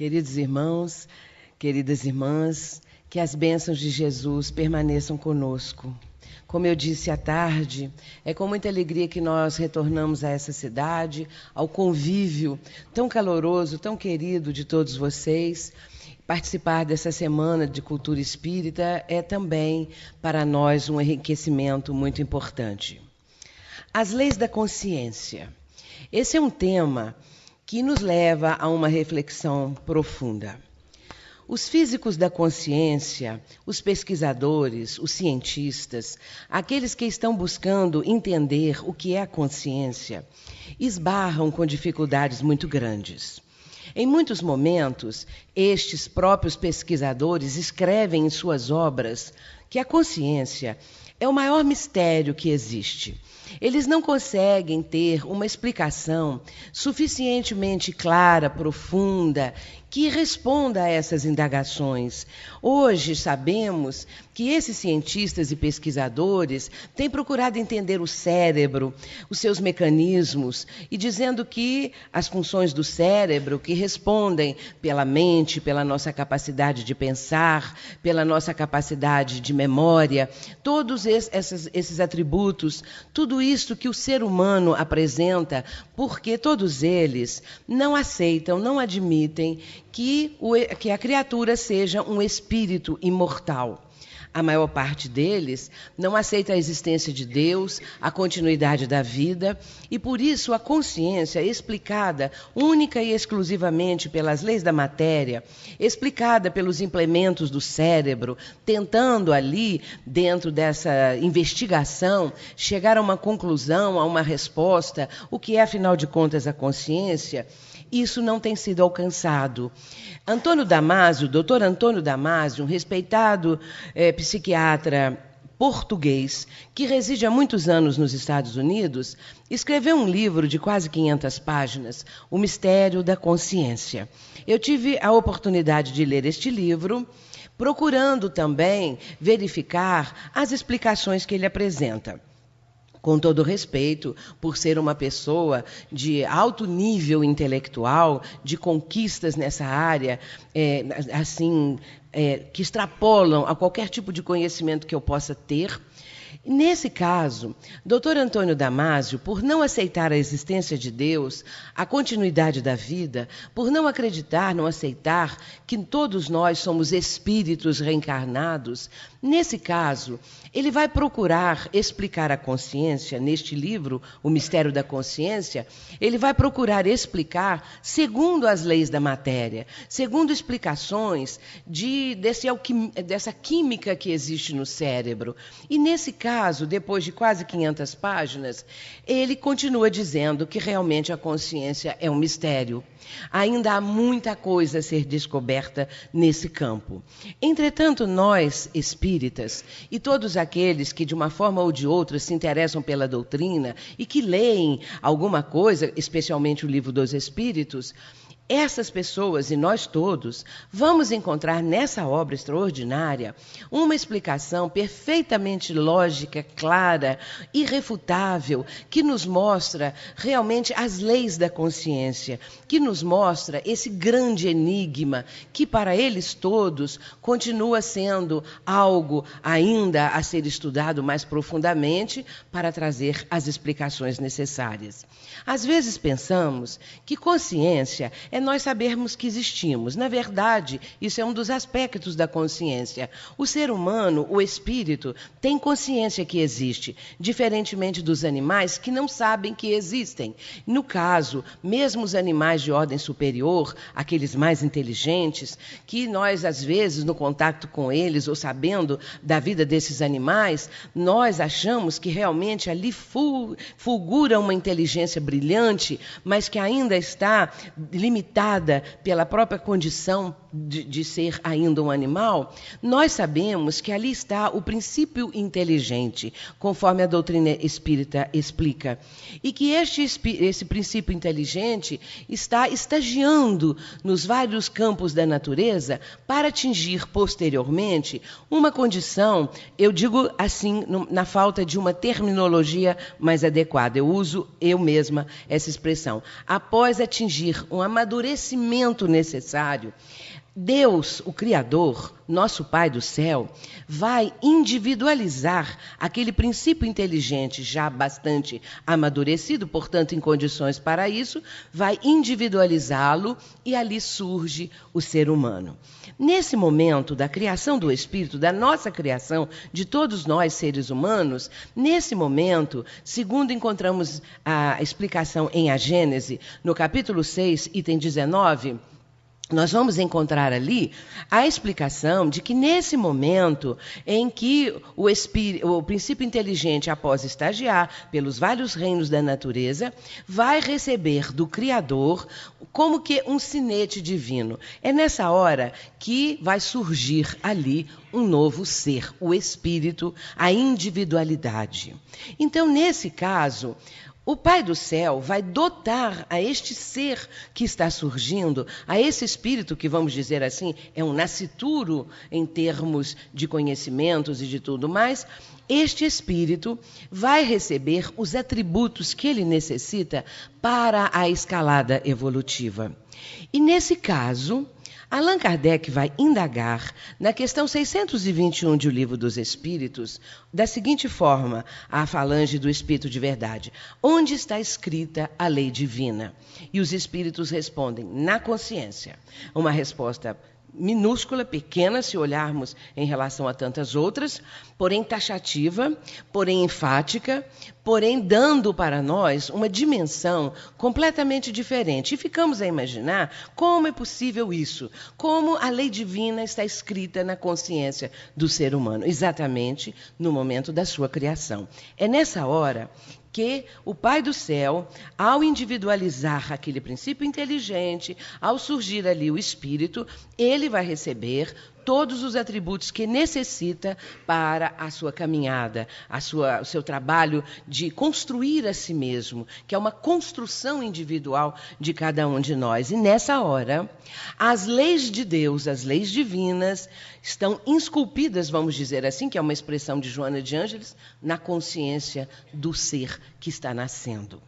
Queridos irmãos, queridas irmãs, que as bênçãos de Jesus permaneçam conosco. Como eu disse à tarde, é com muita alegria que nós retornamos a essa cidade, ao convívio tão caloroso, tão querido de todos vocês. Participar dessa semana de cultura espírita é também, para nós, um enriquecimento muito importante. As leis da consciência. Esse é um tema que nos leva a uma reflexão profunda. Os físicos da consciência, os pesquisadores, os cientistas, aqueles que estão buscando entender o que é a consciência, esbarram com dificuldades muito grandes. Em muitos momentos, estes próprios pesquisadores escrevem em suas obras que a consciência é o maior mistério que existe. Eles não conseguem ter uma explicação suficientemente clara, profunda, que responda a essas indagações. Hoje sabemos que esses cientistas e pesquisadores têm procurado entender o cérebro, os seus mecanismos, e dizendo que as funções do cérebro, que respondem pela mente, pela nossa capacidade de pensar, pela nossa capacidade de memória, todos esses atributos, tudo isso que o ser humano apresenta, porque todos eles não aceitam, não admitem que a criatura seja um espírito imortal. A maior parte deles não aceita a existência de Deus, a continuidade da vida, e por isso a consciência explicada única e exclusivamente pelas leis da matéria, explicada pelos implementos do cérebro, tentando ali, dentro dessa investigação, chegar a uma conclusão, a uma resposta, o que é, afinal de contas, a consciência. Isso não tem sido alcançado. Antônio Damasio, Dr. Antônio Damasio, um respeitado psiquiatra português, que reside há muitos anos nos Estados Unidos, escreveu um livro de quase 500 páginas, O Mistério da Consciência. Eu tive a oportunidade de ler este livro, procurando também verificar as explicações que ele apresenta. Com todo respeito, por ser uma pessoa de alto nível intelectual, de conquistas nessa área, que extrapolam a qualquer tipo de conhecimento que eu possa ter. Nesse caso, Dr. Antônio Damasio, por não aceitar a existência de Deus, a continuidade da vida, por não acreditar, não aceitar que todos nós somos espíritos reencarnados, nesse caso, ele vai procurar explicar a consciência, neste livro, O Mistério da Consciência, ele vai procurar explicar segundo as leis da matéria, segundo explicações dessa química que existe no cérebro. E nesse caso, depois de quase 500 páginas, ele continua dizendo que realmente a consciência é um mistério. Ainda há muita coisa a ser descoberta nesse campo. Entretanto, nós, espíritas, e todos aqueles que de uma forma ou de outra se interessam pela doutrina e que leem alguma coisa, especialmente o Livro dos Espíritos, essas pessoas e nós todos vamos encontrar nessa obra extraordinária uma explicação perfeitamente lógica, clara, irrefutável, que nos mostra realmente as leis da consciência, que nos mostra esse grande enigma que para eles todos continua sendo algo ainda a ser estudado mais profundamente para trazer as explicações necessárias. Às vezes pensamos que consciência é nós sabermos que existimos. Na verdade, isso é um dos aspectos da consciência. O ser humano, o espírito, tem consciência que existe, diferentemente dos animais que não sabem que existem. No caso, mesmo os animais de ordem superior, aqueles mais inteligentes, que nós, às vezes, no contato com eles ou sabendo da vida desses animais, nós achamos que realmente ali fulgura uma inteligência brilhante, mas que ainda está limitada pela própria condição de ser ainda um animal, nós sabemos que ali está o princípio inteligente, conforme a doutrina espírita explica. E que esse princípio inteligente está estagiando nos vários campos da natureza para atingir posteriormente uma condição, eu digo assim, na falta de uma terminologia mais adequada. Eu uso eu mesma essa expressão. Após atingir um amadurecimento amadurecimento necessário, Deus, o Criador, nosso Pai do céu, vai individualizar aquele princípio inteligente já bastante amadurecido, portanto, em condições para isso, vai individualizá-lo e ali surge o ser humano. Nesse momento da criação do Espírito, da nossa criação, de todos nós seres humanos, nesse momento, segundo encontramos a explicação em A Gênese, no capítulo 6, item 19, nós vamos encontrar ali a explicação de que nesse momento em que o princípio inteligente, após estagiar pelos vários reinos da natureza, vai receber do Criador como que um sinete divino. É nessa hora que vai surgir ali um novo ser, o Espírito, a individualidade. Então, nesse caso, o Pai do céu vai dotar a este ser que está surgindo, a esse espírito que, vamos dizer assim, é um nascituro em termos de conhecimentos e de tudo mais, este espírito vai receber os atributos que ele necessita para a escalada evolutiva. E nesse caso, Allan Kardec vai indagar na questão 621 de O Livro dos Espíritos, da seguinte forma, a falange do Espírito de Verdade: onde está escrita a lei divina? E os espíritos respondem: na consciência. Uma resposta minúscula, pequena, se olharmos em relação a tantas outras, porém taxativa, porém enfática, porém dando para nós uma dimensão completamente diferente. E ficamos a imaginar como é possível isso, como a lei divina está escrita na consciência do ser humano, exatamente no momento da sua criação. É nessa hora que o Pai do céu, ao individualizar aquele princípio inteligente, ao surgir ali o Espírito, ele vai receber todos os atributos que necessita para a sua caminhada, o seu trabalho de construir a si mesmo, que é uma construção individual de cada um de nós. E nessa hora, as leis de Deus, as leis divinas, estão esculpidas, vamos dizer assim, que é uma expressão de Joana de Ângeles, na consciência do ser que está nascendo.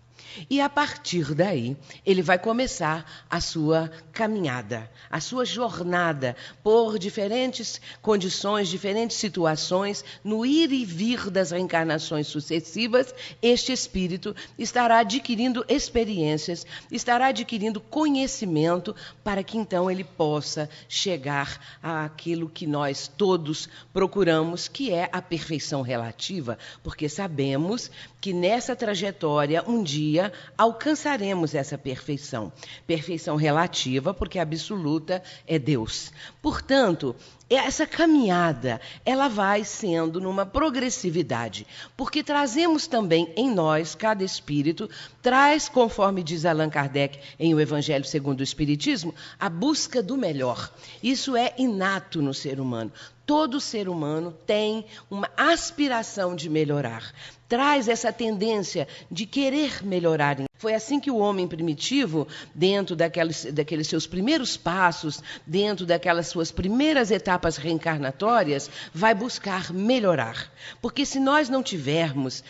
E a partir daí, ele vai começar a sua caminhada, a sua jornada por diferentes condições, diferentes situações, no ir e vir das reencarnações sucessivas, este espírito estará adquirindo experiências, estará adquirindo conhecimento para que então ele possa chegar àquilo que nós todos procuramos, que é a perfeição relativa, porque sabemos que nessa trajetória, um dia, alcançaremos essa perfeição. Perfeição relativa, porque absoluta é Deus. Portanto, essa caminhada, ela vai sendo numa progressividade, porque trazemos também em nós, cada espírito, traz, conforme diz Allan Kardec em O Evangelho segundo o Espiritismo, a busca do melhor. Isso é inato no ser humano. Todo ser humano tem uma aspiração de melhorar, traz essa tendência de querer melhorar. Foi assim que o homem primitivo, dentro daqueles seus primeiros passos, dentro daquelas suas primeiras etapas reencarnatórias, vai buscar melhorar. Porque se nós não tivéssemos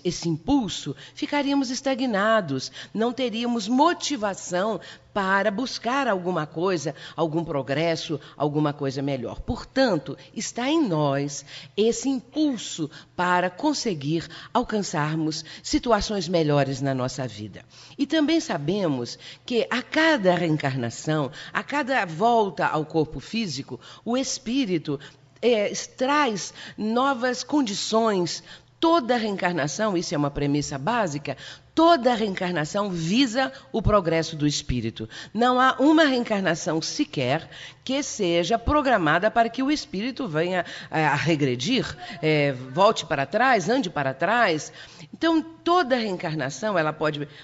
esse impulso, ficaríamos estagnados, não teríamos motivação para buscar alguma coisa, algum progresso, alguma coisa melhor. Portanto, está em nós esse impulso para conseguir alcançarmos situações melhores na nossa vida. E também sabemos que a cada reencarnação, a cada volta ao corpo físico, o espírito traz novas condições. Toda reencarnação, isso é uma premissa básica, toda reencarnação visa o progresso do espírito. Não há uma reencarnação sequer que seja programada para que o espírito venha a regredir, volte para trás, ande para trás. Então, toda reencarnação,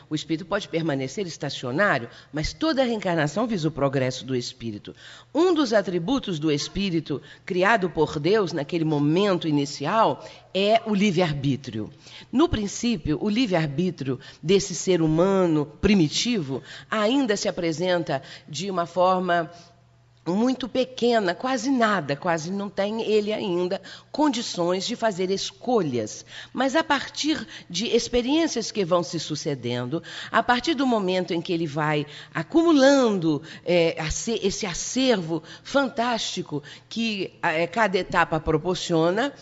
o espírito pode permanecer estacionário, mas toda reencarnação visa o progresso do espírito. Um dos atributos do espírito criado por Deus naquele momento inicial é o livre-arbítrio. No princípio, o livre-arbítrio desse ser humano primitivo ainda se apresenta de uma forma muito pequena, quase nada, quase não tem ele ainda condições de fazer escolhas. Mas a partir de experiências que vão se sucedendo, a partir do momento em que ele vai acumulando esse acervo fantástico que cada etapa proporciona,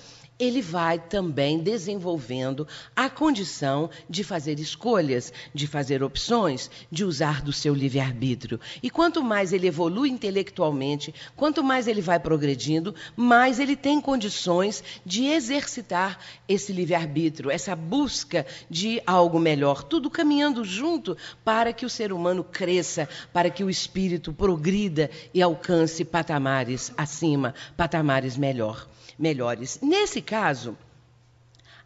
ele vai também desenvolvendo a condição de fazer escolhas, de fazer opções, de usar do seu livre-arbítrio. E quanto mais ele evolui intelectualmente, quanto mais ele vai progredindo, mais ele tem condições de exercitar esse livre-arbítrio, essa busca de algo melhor, tudo caminhando junto para que o ser humano cresça, para que o espírito progrida e alcance patamares acima, patamares melhores. Nesse caso,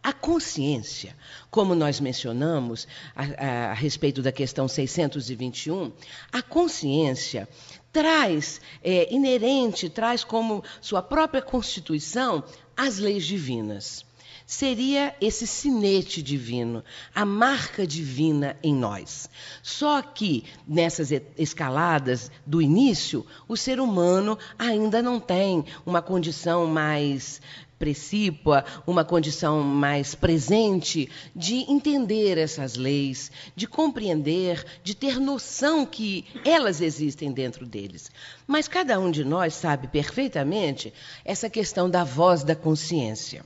a consciência, como nós mencionamos a respeito da questão 621, a consciência traz inerente, traz como sua própria constituição as leis divinas. Seria esse sinete divino, a marca divina em nós. Só que, nessas escaladas do início, o ser humano ainda não tem uma condição mais precípua, uma condição mais presente de entender essas leis, de compreender, de ter noção que elas existem dentro deles. Mas cada um de nós sabe perfeitamente essa questão da voz da consciência.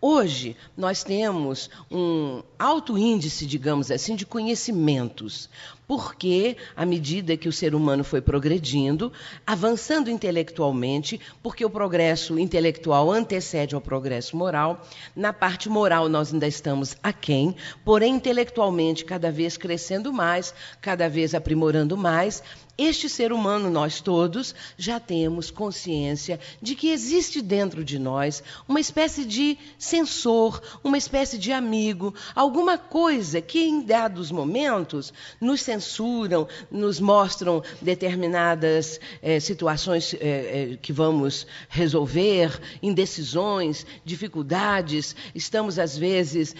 Hoje, nós temos um alto índice, digamos assim, de conhecimentos, porque, à medida que o ser humano foi progredindo, avançando intelectualmente, porque o progresso intelectual antecede ao progresso moral, na parte moral nós ainda estamos aquém, porém, intelectualmente, cada vez crescendo mais, cada vez aprimorando mais, este ser humano, nós todos, já temos consciência de que existe dentro de nós uma espécie de sensor, uma espécie de amigo, alguma coisa que em dados momentos nos censuram, nos mostram determinadas situações que vamos resolver, indecisões, dificuldades. Estamos, às vezes,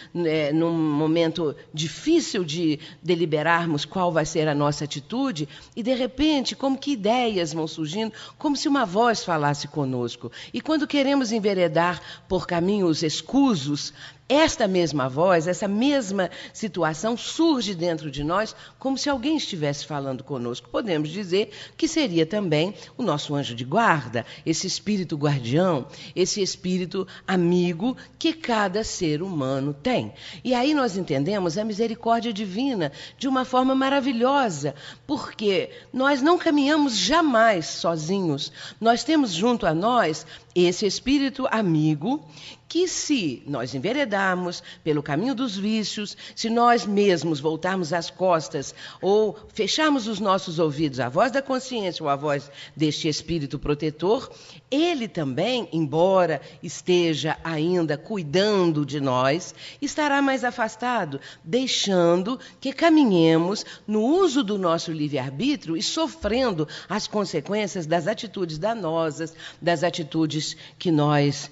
num momento difícil de deliberarmos qual vai ser a nossa atitude e, de repente, como que ideias vão surgindo, como se uma voz falasse conosco. E quando queremos enveredar por caminhos escusos, esta mesma voz, essa mesma situação surge dentro de nós como se alguém estivesse falando conosco. Podemos dizer que seria também o nosso anjo de guarda, esse espírito guardião, esse espírito amigo que cada ser humano tem. E aí nós entendemos a misericórdia divina de uma forma maravilhosa, porque nós não caminhamos jamais sozinhos. Nós temos junto a nós esse espírito amigo que, se nós enveredarmos pelo caminho dos vícios, se nós mesmos voltarmos as costas ou fecharmos os nossos ouvidos à voz da consciência ou à voz deste espírito protetor, ele também, embora esteja ainda cuidando de nós, estará mais afastado, deixando que caminhemos no uso do nosso livre-arbítrio e sofrendo as consequências das atitudes danosas, das atitudes que nós,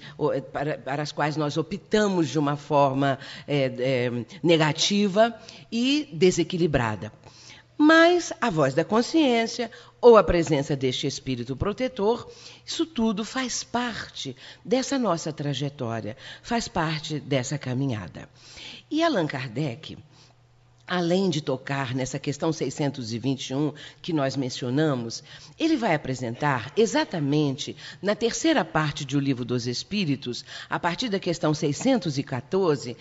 para as quais nós optamos de uma forma negativa e desequilibrada. Mas a voz da consciência ou a presença deste espírito protetor, isso tudo faz parte dessa nossa trajetória, faz parte dessa caminhada. E Allan Kardec, além de tocar nessa questão 621 que nós mencionamos, ele vai apresentar exatamente na terceira parte do Livro dos Espíritos, a partir da questão 614,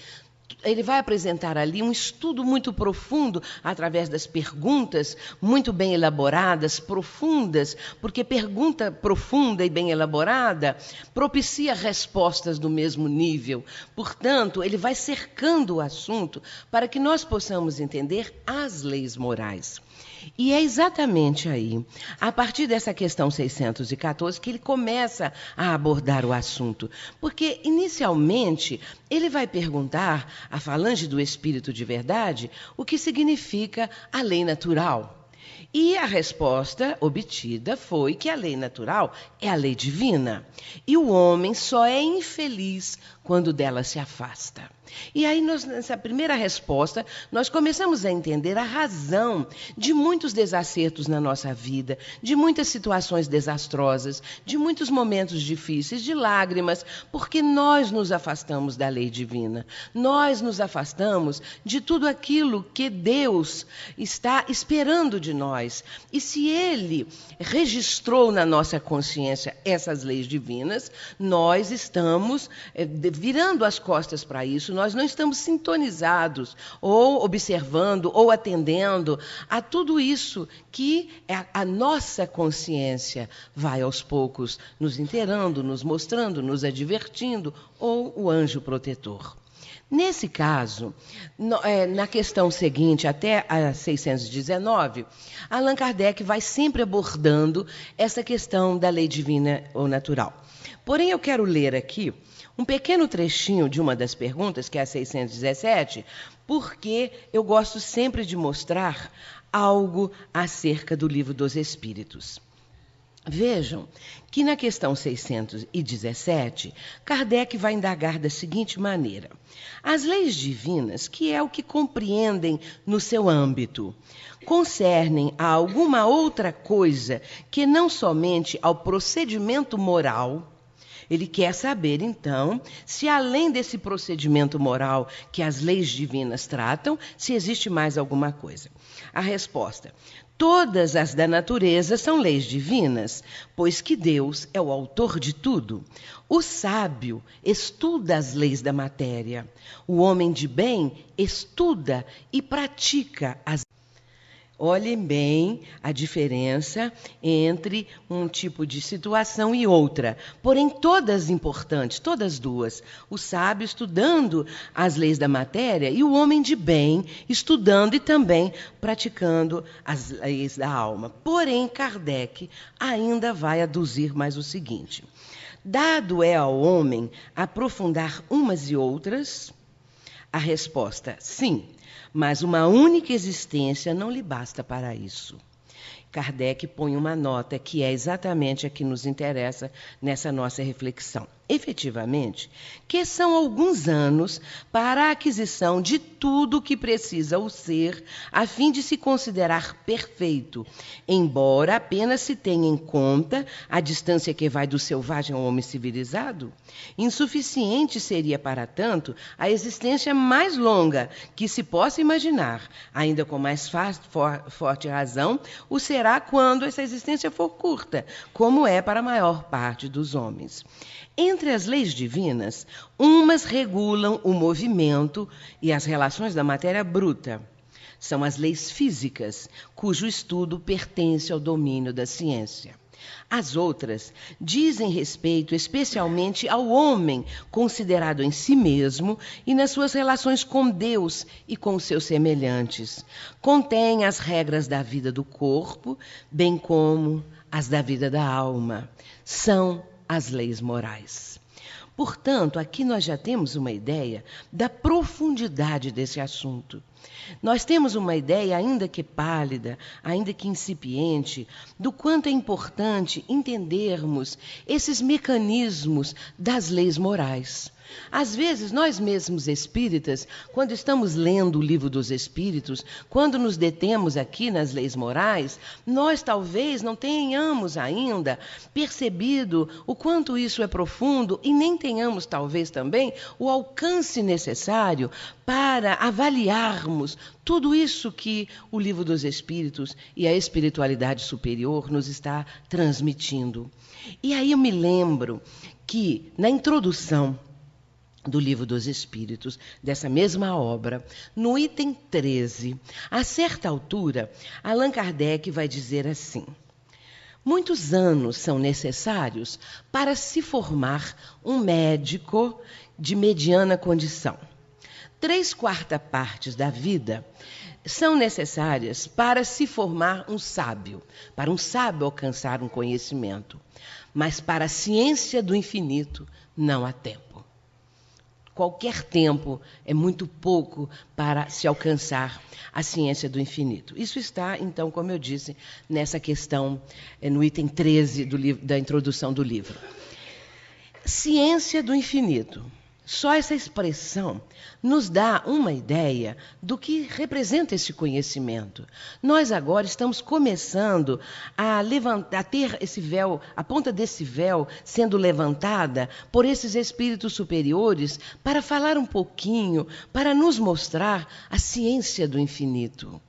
ele vai apresentar ali um estudo muito profundo através das perguntas muito bem elaboradas, profundas, porque pergunta profunda e bem elaborada propicia respostas do mesmo nível. Portanto, ele vai cercando o assunto para que nós possamos entender as leis morais. E é exatamente aí, a partir dessa questão 614, que ele começa a abordar o assunto. Porque, inicialmente, ele vai perguntar à falange do Espírito de Verdade o que significa a lei natural. E a resposta obtida foi que a lei natural é a lei divina. E o homem só é infeliz quando dela se afasta. E aí, nessa primeira resposta, nós começamos a entender a razão de muitos desacertos na nossa vida, de muitas situações desastrosas, de muitos momentos difíceis, de lágrimas, porque nós nos afastamos da lei divina. Nós nos afastamos de tudo aquilo que Deus está esperando de nós. E se Ele registrou na nossa consciência essas leis divinas, nós estamos virando as costas para isso, nós não estamos sintonizados, ou observando, ou atendendo a tudo isso que a nossa consciência vai aos poucos nos inteirando, nos mostrando, nos advertindo, ou o anjo protetor. Nesse caso, na questão seguinte, até a 619, Allan Kardec vai sempre abordando essa questão da lei divina ou natural. Porém, eu quero ler aqui um pequeno trechinho de uma das perguntas, que é a 617, porque eu gosto sempre de mostrar algo acerca do Livro dos Espíritos. Vejam que na questão 617, Kardec vai indagar da seguinte maneira: as leis divinas, que é o que compreendem no seu âmbito, concernem a alguma outra coisa que não somente ao procedimento moral. Ele quer saber, então, se além desse procedimento moral que as leis divinas tratam, se existe mais alguma coisa. A resposta: todas as da natureza são leis divinas, pois que Deus é o autor de tudo. O sábio estuda as leis da matéria. O homem de bem estuda e pratica as. Olhem bem a diferença entre um tipo de situação e outra, porém todas importantes, todas duas. O sábio estudando as leis da matéria e o homem de bem estudando e também praticando as leis da alma. Porém, Kardec ainda vai aduzir mais o seguinte: dado é ao homem aprofundar umas e outras? A resposta: sim. Mas uma única existência não lhe basta para isso. Kardec põe uma nota que é exatamente a que nos interessa nessa nossa reflexão. Efetivamente, que são alguns anos para a aquisição de tudo o que precisa o ser, a fim de se considerar perfeito, embora apenas se tenha em conta a distância que vai do selvagem ao homem civilizado. Insuficiente seria, para tanto, a existência mais longa que se possa imaginar. Ainda com mais forte razão, o será quando essa existência for curta, como é para a maior parte dos homens. Entre as leis divinas, umas regulam o movimento e as relações da matéria bruta. São as leis físicas, cujo estudo pertence ao domínio da ciência. As outras dizem respeito especialmente ao homem, considerado em si mesmo e nas suas relações com Deus e com seus semelhantes. Contêm as regras da vida do corpo, bem como as da vida da alma. São as leis morais. Portanto, aqui nós já temos uma ideia da profundidade desse assunto. Nós temos uma ideia, ainda que pálida, ainda que incipiente, do quanto é importante entendermos esses mecanismos das leis morais. Às vezes, nós mesmos espíritas, quando estamos lendo o Livro dos Espíritos, quando nos detemos aqui nas leis morais, nós talvez não tenhamos ainda percebido o quanto isso é profundo e nem tenhamos talvez também o alcance necessário para avaliarmos tudo isso que o Livro dos Espíritos e a espiritualidade superior nos está transmitindo. E aí eu me lembro que na introdução do Livro dos Espíritos, dessa mesma obra, no item 13, a certa altura, Allan Kardec vai dizer assim: muitos anos são necessários para se formar um médico de mediana condição. 3/4 partes da vida são necessárias para se formar um sábio, para um sábio alcançar um conhecimento. Mas para a ciência do infinito não há tempo. Qualquer tempo é muito pouco para se alcançar a ciência do infinito. Isso está, então, como eu disse, nessa questão, no item 13 da introdução do livro. Ciência do infinito. Só essa expressão nos dá uma ideia do que representa esse conhecimento. Nós agora estamos começando a ter esse véu, a ponta desse véu sendo levantada por esses espíritos superiores para falar um pouquinho, para nos mostrar a ciência do infinito.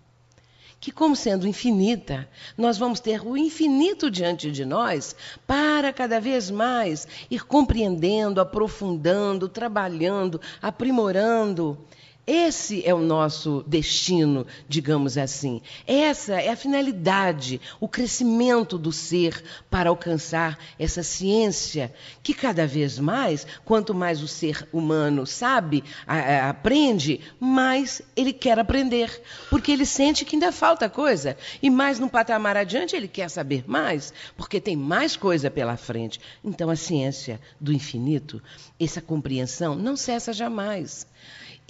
Que, como sendo infinita, nós vamos ter o infinito diante de nós para cada vez mais ir compreendendo, aprofundando, trabalhando, aprimorando. Esse é o nosso destino, digamos assim. Essa é a finalidade, o crescimento do ser para alcançar essa ciência que cada vez mais, quanto mais o ser humano sabe, aprende, mais ele quer aprender, porque ele sente que ainda falta coisa. E mais num patamar adiante ele quer saber mais, porque tem mais coisa pela frente. Então a ciência do infinito, essa compreensão não cessa jamais.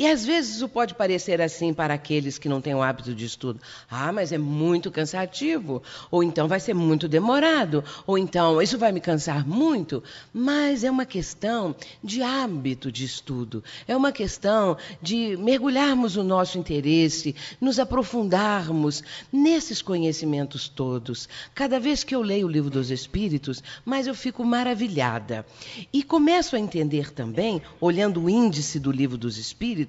E às vezes isso pode parecer assim para aqueles que não têm o hábito de estudo. Ah, mas é muito cansativo, ou então vai ser muito demorado, ou então isso vai me cansar muito. Mas é uma questão de hábito de estudo, é uma questão de mergulharmos o nosso interesse, nos aprofundarmos nesses conhecimentos todos. Cada vez que eu leio o Livro dos Espíritos, mais eu fico maravilhada. E começo a entender também, olhando o índice do Livro dos Espíritos,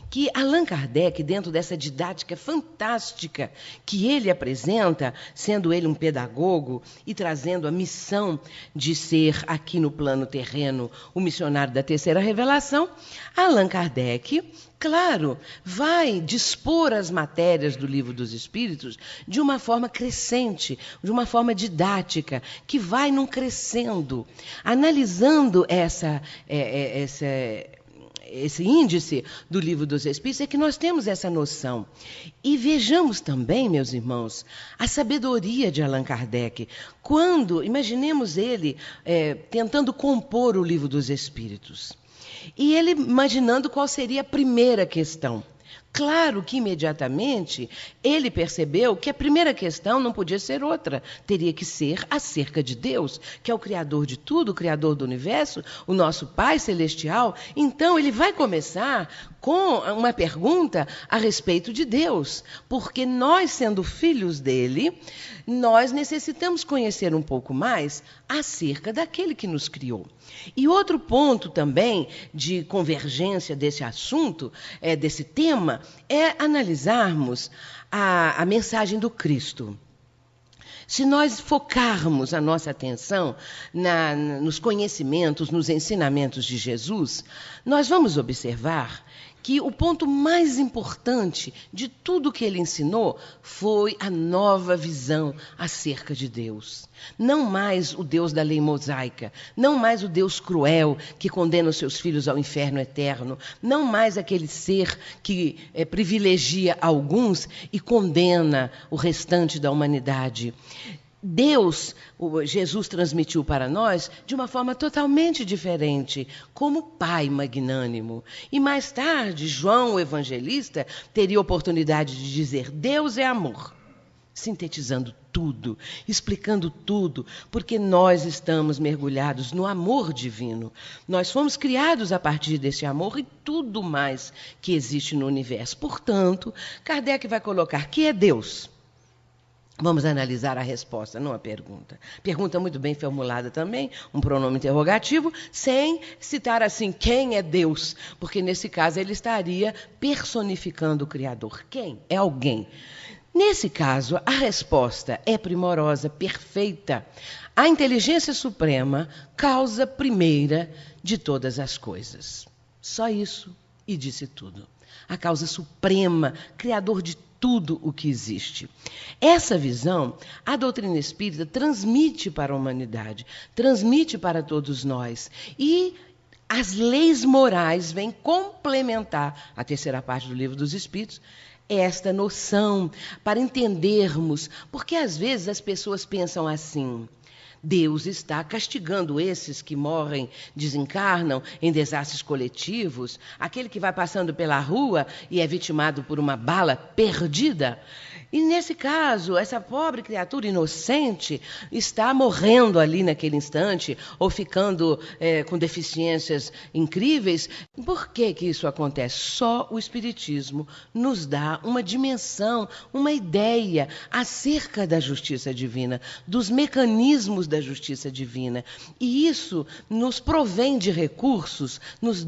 que Allan Kardec, dentro dessa didática fantástica que ele apresenta, sendo ele um pedagogo e trazendo a missão de ser aqui no plano terreno o missionário da terceira revelação, Allan Kardec, claro, vai dispor as matérias do Livro dos Espíritos de uma forma crescente, de uma forma didática, que vai num crescendo, analisando esse índice do Livro dos Espíritos, é que nós temos essa noção. E vejamos também, meus irmãos, a sabedoria de Allan Kardec. Quando, imaginemos ele tentando compor o Livro dos Espíritos. E ele imaginando qual seria a primeira questão. Claro que imediatamente ele percebeu que a primeira questão não podia ser outra, teria que ser acerca de Deus, que é o Criador de tudo, o Criador do universo, o nosso Pai Celestial. Então ele vai começar com uma pergunta a respeito de Deus, porque nós, sendo filhos dele, nós necessitamos conhecer um pouco mais acerca daquele que nos criou. E outro ponto também de convergência desse assunto, desse tema, é analisarmos a mensagem do Cristo. Se nós focarmos a nossa atenção nos conhecimentos, nos ensinamentos de Jesus, nós vamos observar que o ponto mais importante de tudo que ele ensinou foi a nova visão acerca de Deus. Não mais o Deus da lei mosaica, não mais o Deus cruel que condena os seus filhos ao inferno eterno, não mais aquele ser que privilegia alguns e condena o restante da humanidade. Deus, Jesus transmitiu para nós de uma forma totalmente diferente, como Pai magnânimo. E mais tarde, João, o evangelista, teria a oportunidade de dizer: Deus é amor, sintetizando tudo, explicando tudo, porque nós estamos mergulhados no amor divino. Nós fomos criados a partir desse amor e tudo mais que existe no universo. Portanto, Kardec vai colocar: que é Deus? Vamos analisar a resposta, não a pergunta. Pergunta muito bem formulada também, um pronome interrogativo, sem citar assim, quem é Deus? Porque nesse caso ele estaria personificando o Criador. Quem? É alguém. Nesse caso, a resposta é primorosa, perfeita. A inteligência suprema, causa primeira de todas as coisas. Só isso, e disse tudo. A causa suprema, criador de tudo o que existe. Essa visão, a doutrina espírita transmite para a humanidade, transmite para todos nós. E as leis morais vêm complementar a terceira parte do Livro dos Espíritos, esta noção, para entendermos, porque às vezes as pessoas pensam assim: Deus está castigando esses que morrem, desencarnam em desastres coletivos, aquele que vai passando pela rua e é vitimado por uma bala perdida. E nesse caso, essa pobre criatura inocente está morrendo ali naquele instante, ou ficando com deficiências incríveis. Por que que isso acontece? Só o Espiritismo nos dá uma dimensão, uma ideia acerca da justiça divina, dos mecanismos da justiça divina. E isso nos provém de recursos, nos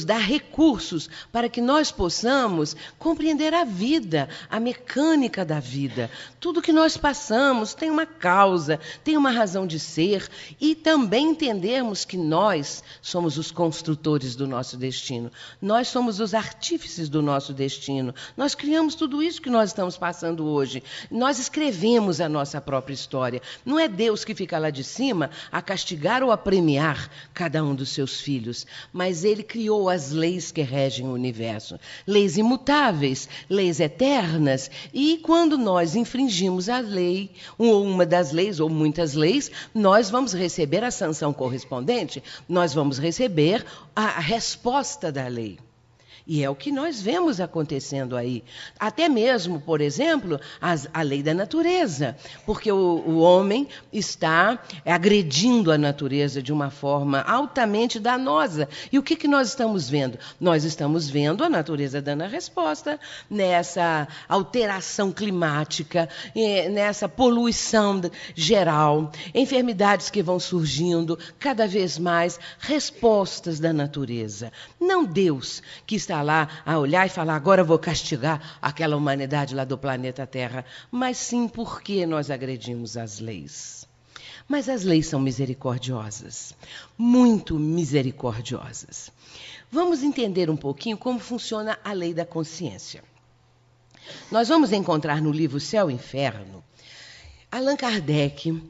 dá recursos para que nós possamos compreender a vida, a mecânica da vida. Tudo que nós passamos tem uma causa, tem uma razão de ser, e também entendermos que nós somos os construtores do nosso destino. Nós somos os artífices do nosso destino. Nós criamos tudo isso que nós estamos passando hoje. Nós escrevemos a nossa própria história. Não é Deus que fica lá de cima a castigar ou a premiar cada um dos seus filhos, mas Ele criou as leis que regem o universo. Leis imutáveis, leis eternas, e quando nós infringimos a lei, ou uma das leis, ou muitas leis, nós vamos receber a sanção correspondente, nós vamos receber a resposta da lei. E é o que nós vemos acontecendo aí. Até mesmo, por exemplo, a lei da natureza. Porque o homem está agredindo a natureza de uma forma altamente danosa. E o que nós estamos vendo? Nós estamos vendo a natureza dando a resposta nessa alteração climática, nessa poluição geral, enfermidades que vão surgindo cada vez mais, respostas da natureza. Não Deus que está lá a olhar e falar, agora eu vou castigar aquela humanidade lá do planeta Terra, mas sim porque nós agredimos as leis. Mas as leis são misericordiosas, muito misericordiosas. Vamos entender um pouquinho como funciona a lei da consciência. Nós vamos encontrar no livro Céu e Inferno, Allan Kardec,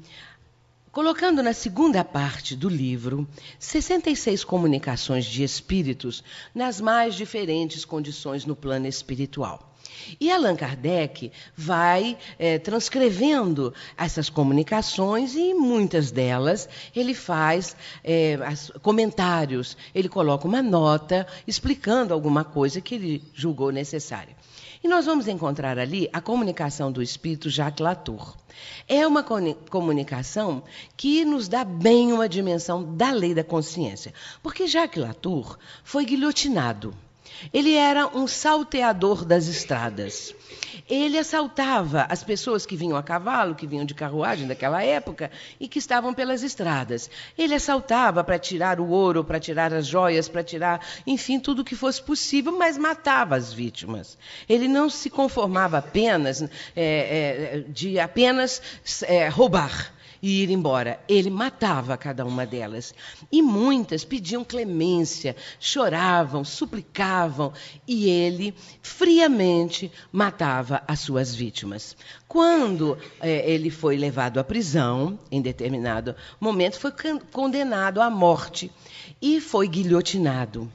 colocando na segunda parte do livro 66 comunicações de espíritos nas mais diferentes condições no plano espiritual. E Allan Kardec vai transcrevendo essas comunicações e muitas delas ele faz comentários, ele coloca uma nota explicando alguma coisa que ele julgou necessária. E nós vamos encontrar ali a comunicação do espírito Jacques Latour. É uma comunicação que nos dá bem uma dimensão da lei da consciência. Porque Jacques Latour foi guilhotinado. Ele era um salteador das estradas. Ele assaltava as pessoas que vinham a cavalo, que vinham de carruagem daquela época e que estavam pelas estradas. Ele assaltava para tirar o ouro, para tirar as joias, para tirar, enfim, tudo o que fosse possível, mas matava as vítimas. Ele não se conformava apenas de roubar e ir embora. Ele matava cada uma delas. E muitas pediam clemência, choravam, suplicavam, e ele friamente matava as suas vítimas. Quando ele foi levado à prisão, em determinado momento, foi condenado à morte e foi guilhotinado.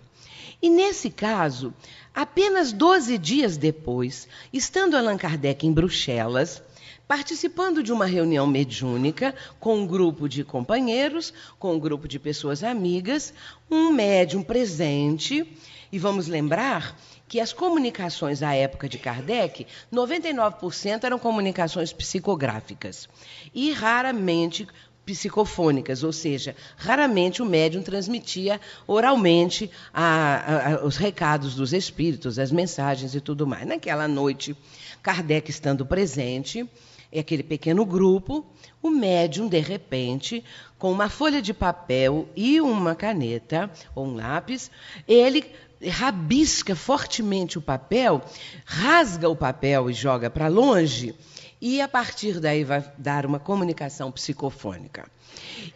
E nesse caso, apenas 12 dias depois, estando Allan Kardec em Bruxelas, participando de uma reunião mediúnica com um grupo de companheiros, com um grupo de pessoas amigas, um médium presente, e vamos lembrar que as comunicações à época de Kardec, 99% eram comunicações psicográficas e raramente psicofônicas, ou seja, raramente o médium transmitia oralmente os recados dos espíritos, as mensagens e tudo mais. Naquela noite, Kardec estando presente, aquele pequeno grupo, o médium, de repente, com uma folha de papel e uma caneta ou um lápis, ele rabisca fortemente o papel, rasga o papel e joga para longe, e a partir daí vai dar uma comunicação psicofônica.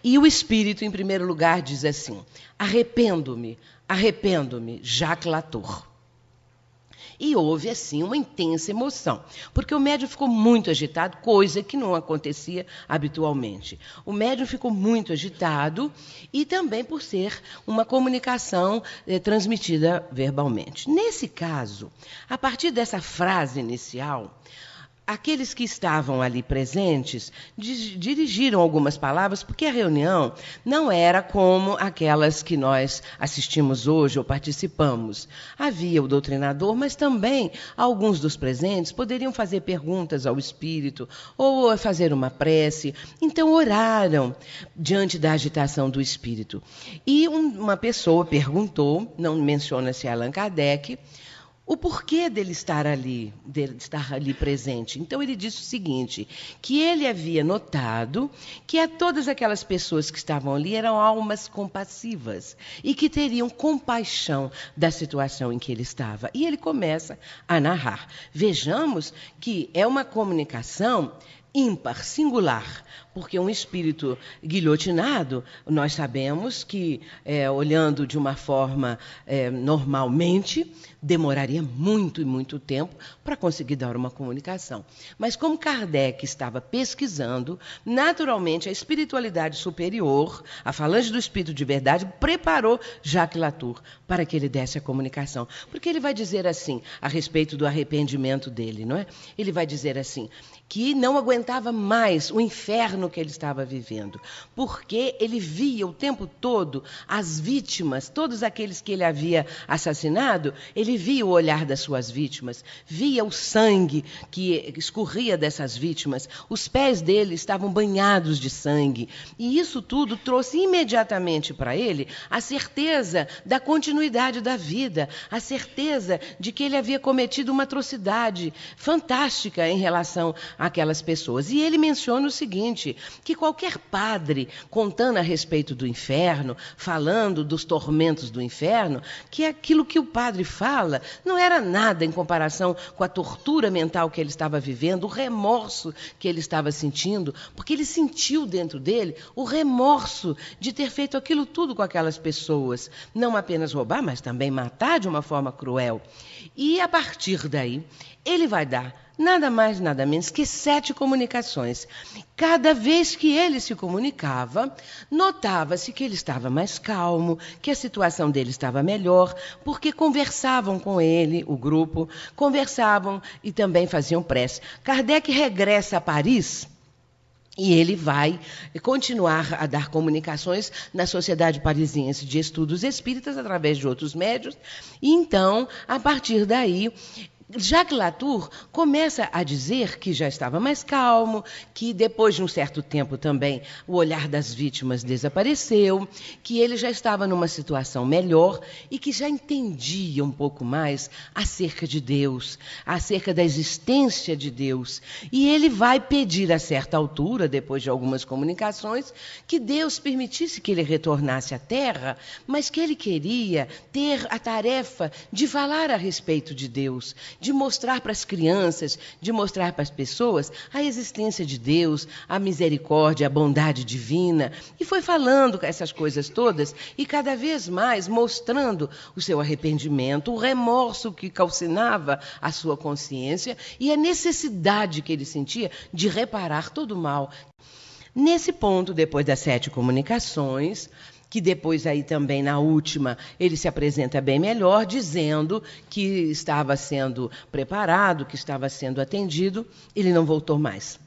E o espírito, em primeiro lugar, diz assim: arrependo-me, Jacques Latour. E houve, assim, uma intensa emoção, porque o médium ficou muito agitado, coisa que não acontecia habitualmente. O médium ficou muito agitado e também por ser uma comunicação transmitida verbalmente. Nesse caso, a partir dessa frase inicial, aqueles que estavam ali presentes dirigiram algumas palavras, porque a reunião não era como aquelas que nós assistimos hoje ou participamos. Havia o doutrinador, mas também alguns dos presentes poderiam fazer perguntas ao Espírito ou fazer uma prece. Então oraram diante da agitação do Espírito. E uma pessoa perguntou, não menciona-se Allan Kardec, o porquê dele estar ali presente. Então ele disse o seguinte, que ele havia notado que todas aquelas pessoas que estavam ali eram almas compassivas e que teriam compaixão da situação em que ele estava. E ele começa a narrar. Vejamos que é uma comunicação ímpar, singular, porque um espírito guilhotinado, nós sabemos que, olhando de uma forma normalmente, demoraria muito e muito tempo para conseguir dar uma comunicação. Mas como Kardec estava pesquisando, naturalmente a espiritualidade superior, a falange do Espírito de Verdade, preparou Jacques Latour para que ele desse a comunicação. Porque ele vai dizer assim, a respeito do arrependimento dele, não é? Ele vai dizer assim, que não aguentava mais o inferno que ele estava vivendo, porque ele via o tempo todo as vítimas, todos aqueles que ele havia assassinado, ele via o olhar das suas vítimas, via o sangue que escorria dessas vítimas, os pés dele estavam banhados de sangue, e isso tudo trouxe imediatamente para ele a certeza da continuidade da vida, a certeza de que ele havia cometido uma atrocidade fantástica em relação aquelas pessoas. E ele menciona o seguinte, que qualquer padre contando a respeito do inferno, falando dos tormentos do inferno, que aquilo que o padre fala não era nada em comparação com a tortura mental que ele estava vivendo, o remorso que ele estava sentindo, porque ele sentiu dentro dele o remorso de ter feito aquilo tudo com aquelas pessoas, não apenas roubar, mas também matar de uma forma cruel. E a partir daí, ele vai dar nada mais, nada menos que 7 comunicações. Cada vez que ele se comunicava, notava-se que ele estava mais calmo, que a situação dele estava melhor, porque conversavam com ele, o grupo, conversavam e também faziam prece. Kardec regressa a Paris e ele vai continuar a dar comunicações na Sociedade Parisiense de Estudos Espíritas, através de outros médiuns, e então, a partir daí, Jacques Latour começa a dizer que já estava mais calmo, que depois de um certo tempo também o olhar das vítimas desapareceu, que ele já estava numa situação melhor e que já entendia um pouco mais acerca de Deus, acerca da existência de Deus. E ele vai pedir a certa altura, depois de algumas comunicações, que Deus permitisse que ele retornasse à Terra, mas que ele queria ter a tarefa de falar a respeito de Deus, de mostrar para as crianças, de mostrar para as pessoas a existência de Deus, a misericórdia, a bondade divina. E foi falando essas coisas todas e cada vez mais mostrando o seu arrependimento, o remorso que calcinava a sua consciência e a necessidade que ele sentia de reparar todo o mal. Nesse ponto, depois das 7 comunicações, que depois aí também na última ele se apresenta bem melhor, dizendo que estava sendo preparado, que estava sendo atendido, ele não voltou mais.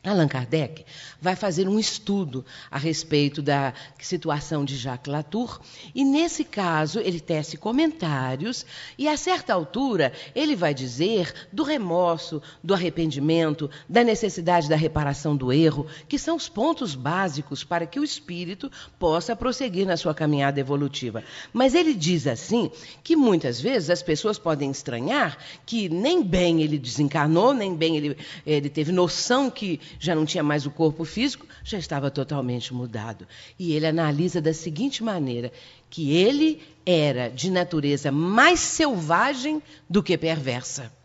Allan Kardec vai fazer um estudo a respeito da situação de Jacques Latour e, nesse caso, ele tece comentários e, a certa altura, ele vai dizer do remorso, do arrependimento, da necessidade da reparação do erro, que são os pontos básicos para que o espírito possa prosseguir na sua caminhada evolutiva. Mas ele diz assim que, muitas vezes, as pessoas podem estranhar que nem bem ele desencarnou, nem bem ele teve noção que já não tinha mais o corpo físico, já estava totalmente mudado. E ele analisa da seguinte maneira, que ele era de natureza mais selvagem do que perversa.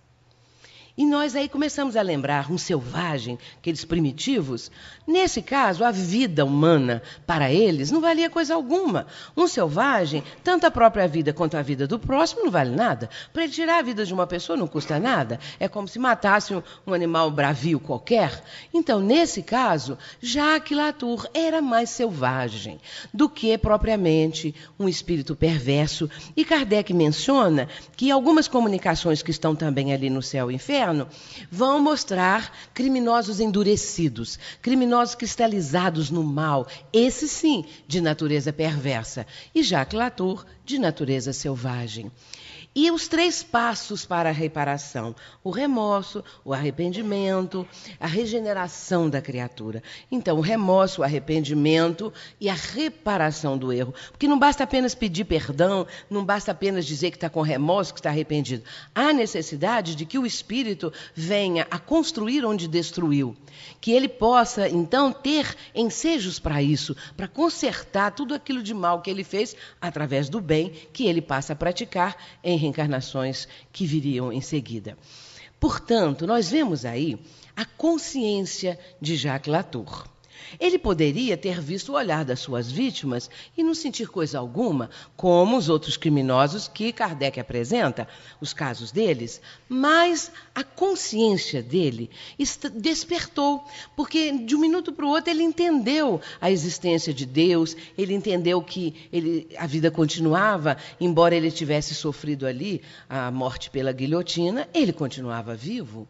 E nós aí começamos a lembrar um selvagem, aqueles primitivos. Nesse caso, a vida humana, para eles, não valia coisa alguma. Um selvagem, tanto a própria vida quanto a vida do próximo, não vale nada. Para ele tirar a vida de uma pessoa não custa nada. É como se matasse um animal bravio qualquer. Então, nesse caso, Jacques Latour era mais selvagem do que propriamente um espírito perverso. E Kardec menciona que algumas comunicações que estão também ali no céu e inferno, inferno vão mostrar criminosos endurecidos, criminosos cristalizados no mal, esse sim, de natureza perversa, e Jacques Latour, de natureza selvagem. E os 3 passos para a reparação: o remorso, o arrependimento, a regeneração da criatura. Então, o remorso, o arrependimento e a reparação do erro. Porque não basta apenas pedir perdão, não basta apenas dizer que está com remorso, que está arrependido. Há necessidade de que o Espírito venha a construir onde destruiu. Que ele possa, então, ter ensejos para isso, para consertar tudo aquilo de mal que ele fez através do bem que ele passa a praticar em reencarnações que viriam em seguida. Portanto, nós vemos aí a consciência de Jacques Latour. Ele poderia ter visto o olhar das suas vítimas e não sentir coisa alguma, como os outros criminosos que Kardec apresenta, os casos deles, mas a consciência dele despertou, porque de um minuto para o outro ele entendeu a existência de Deus, ele entendeu que a vida continuava, embora ele tivesse sofrido ali a morte pela guilhotina, ele continuava vivo.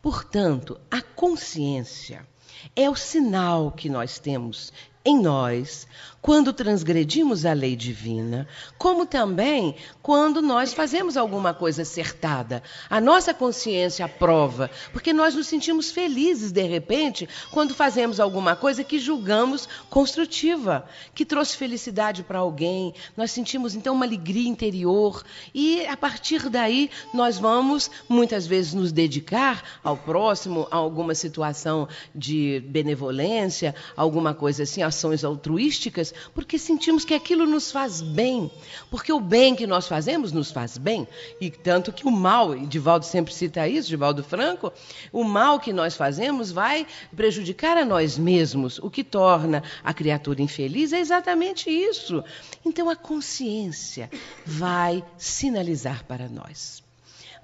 Portanto, a consciência é o sinal que nós temos em nós quando transgredimos a lei divina, como também quando nós fazemos alguma coisa acertada. A nossa consciência aprova, porque nós nos sentimos felizes, de repente, quando fazemos alguma coisa que julgamos construtiva, que trouxe felicidade para alguém. Nós sentimos, então, uma alegria interior e, a partir daí, nós vamos, muitas vezes, nos dedicar ao próximo, a alguma situação de benevolência, alguma coisa assim, ações altruísticas, porque sentimos que aquilo nos faz bem, porque o bem que nós fazemos nos faz bem, e tanto que o mal, e Divaldo sempre cita isso, Divaldo Franco, o mal que nós fazemos vai prejudicar a nós mesmos, o que torna a criatura infeliz é exatamente isso. Então a consciência vai sinalizar para nós.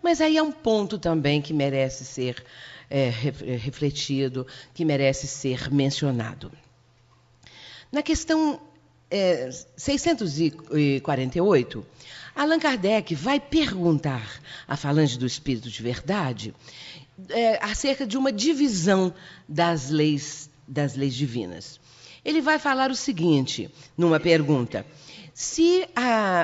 Mas aí há um ponto também que merece ser refletido, que merece ser mencionado. Na questão 648, Allan Kardec vai perguntar à falange do Espírito de Verdade acerca de uma divisão das leis divinas. Ele vai falar o seguinte, numa pergunta: se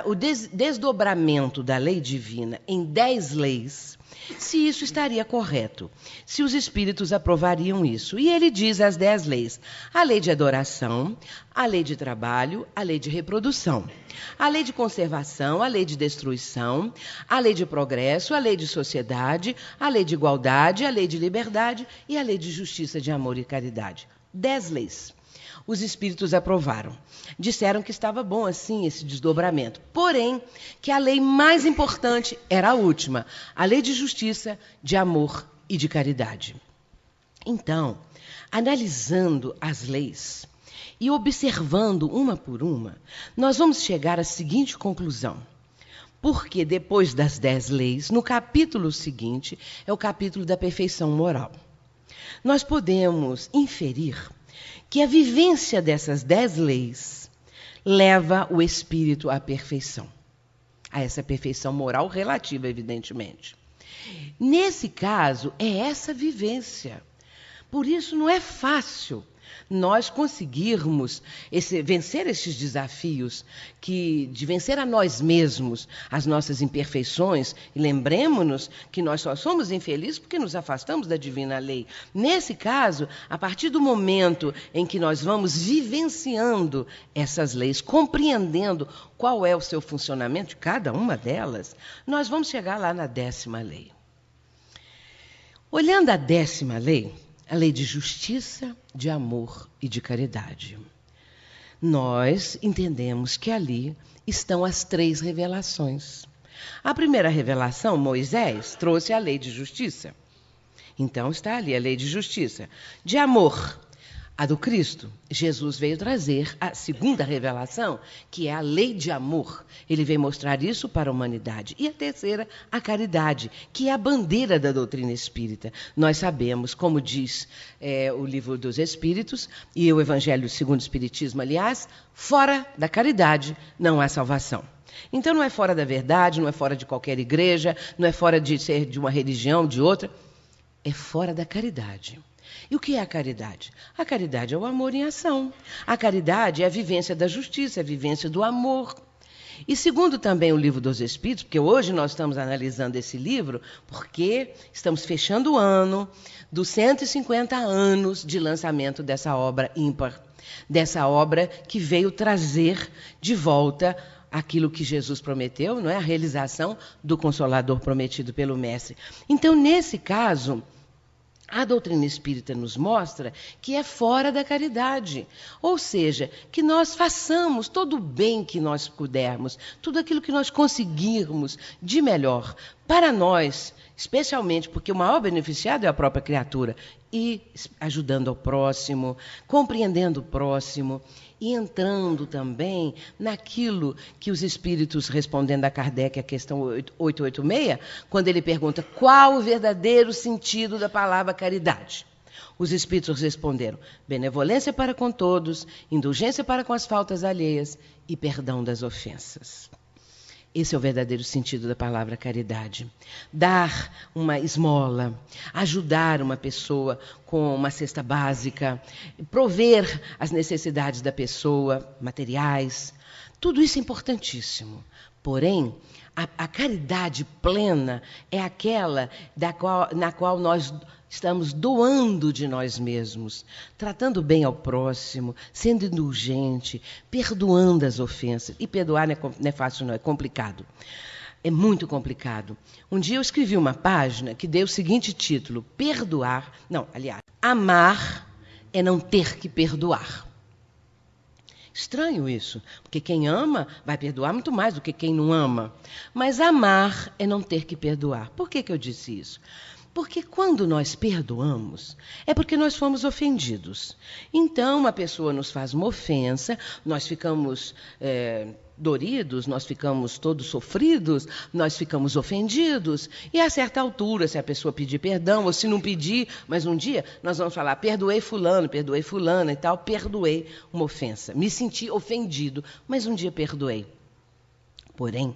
o desdobramento da lei divina em 10 leis, se isso estaria correto, se os espíritos aprovariam isso. E ele diz as 10 leis: a lei de adoração, a lei de trabalho, a lei de reprodução, a lei de conservação, a lei de destruição, a lei de progresso, a lei de sociedade, a lei de igualdade, a lei de liberdade e a lei de justiça, de amor e caridade. 10 leis. Os espíritos aprovaram. Disseram que estava bom assim esse desdobramento. Porém, que a lei mais importante era a última, a lei de justiça, de amor e de caridade. Então, analisando as leis e observando uma por uma, nós vamos chegar à seguinte conclusão. Porque depois das 10 leis, no capítulo seguinte, é o capítulo da perfeição moral. Nós podemos inferir que a vivência dessas 10 leis leva o espírito à perfeição. A essa perfeição moral relativa, evidentemente. Nesse caso, é essa vivência. Por isso, não é fácil nós conseguirmos vencer esses desafios, de vencer a nós mesmos, as nossas imperfeições, e lembremos-nos que nós só somos infelizes porque nos afastamos da divina lei. Nesse caso, a partir do momento em que nós vamos vivenciando essas leis, compreendendo qual é o seu funcionamento de cada uma delas, nós vamos chegar lá na 10ª lei. Olhando a 10ª lei, a lei de justiça, de amor e de caridade, nós entendemos que ali estão as 3 revelações. A primeira revelação, Moisés, trouxe a lei de justiça. Então está ali a lei de justiça. De amor, a do Cristo. Jesus veio trazer a segunda revelação, que é a lei de amor. Ele veio mostrar isso para a humanidade. E a terceira, a caridade, que é a bandeira da doutrina espírita. Nós sabemos, como diz o Livro dos Espíritos, e o Evangelho segundo o Espiritismo, aliás, fora da caridade não há salvação. Então não é fora da verdade, não é fora de qualquer igreja, não é fora de ser de uma religião, de outra. É fora da caridade. E o que é a caridade? A caridade é o amor em ação. A caridade é a vivência da justiça, é a vivência do amor. E segundo também o Livro dos Espíritos, porque hoje nós estamos analisando esse livro, porque estamos fechando o ano dos 150 anos de lançamento dessa obra ímpar, dessa obra que veio trazer de volta aquilo que Jesus prometeu, não é? A realização do Consolador prometido pelo Mestre. Então, nesse caso, a doutrina espírita nos mostra que é fora da caridade. Ou seja, que nós façamos todo o bem que nós pudermos, tudo aquilo que nós conseguirmos de melhor para nós, especialmente porque o maior beneficiado é a própria criatura, e ajudando ao próximo, compreendendo o próximo, e entrando também naquilo que os espíritos, respondendo a Kardec, a questão 886, quando ele pergunta qual o verdadeiro sentido da palavra caridade. Os espíritos responderam: benevolência para com todos, indulgência para com as faltas alheias e perdão das ofensas. Esse é o verdadeiro sentido da palavra caridade. Dar uma esmola, ajudar uma pessoa com uma cesta básica, prover as necessidades da pessoa, materiais, tudo isso é importantíssimo. Porém, a caridade plena é aquela na qual nós estamos doando de nós mesmos, tratando bem ao próximo, sendo indulgente, perdoando as ofensas. E perdoar não é fácil, não, é complicado. É muito complicado. Um dia eu escrevi uma página que deu o seguinte título: amar é não ter que perdoar. Estranho isso, porque quem ama vai perdoar muito mais do que quem não ama. Mas amar é não ter que perdoar. Por que eu disse isso? Porque quando nós perdoamos, é porque nós fomos ofendidos. Então, uma pessoa nos faz uma ofensa, nós ficamos doridos, nós ficamos todos sofridos, nós ficamos ofendidos. E a certa altura, se a pessoa pedir perdão, ou se não pedir, mas um dia nós vamos falar: perdoei fulana e tal, perdoei uma ofensa. Me senti ofendido, mas um dia perdoei. Porém,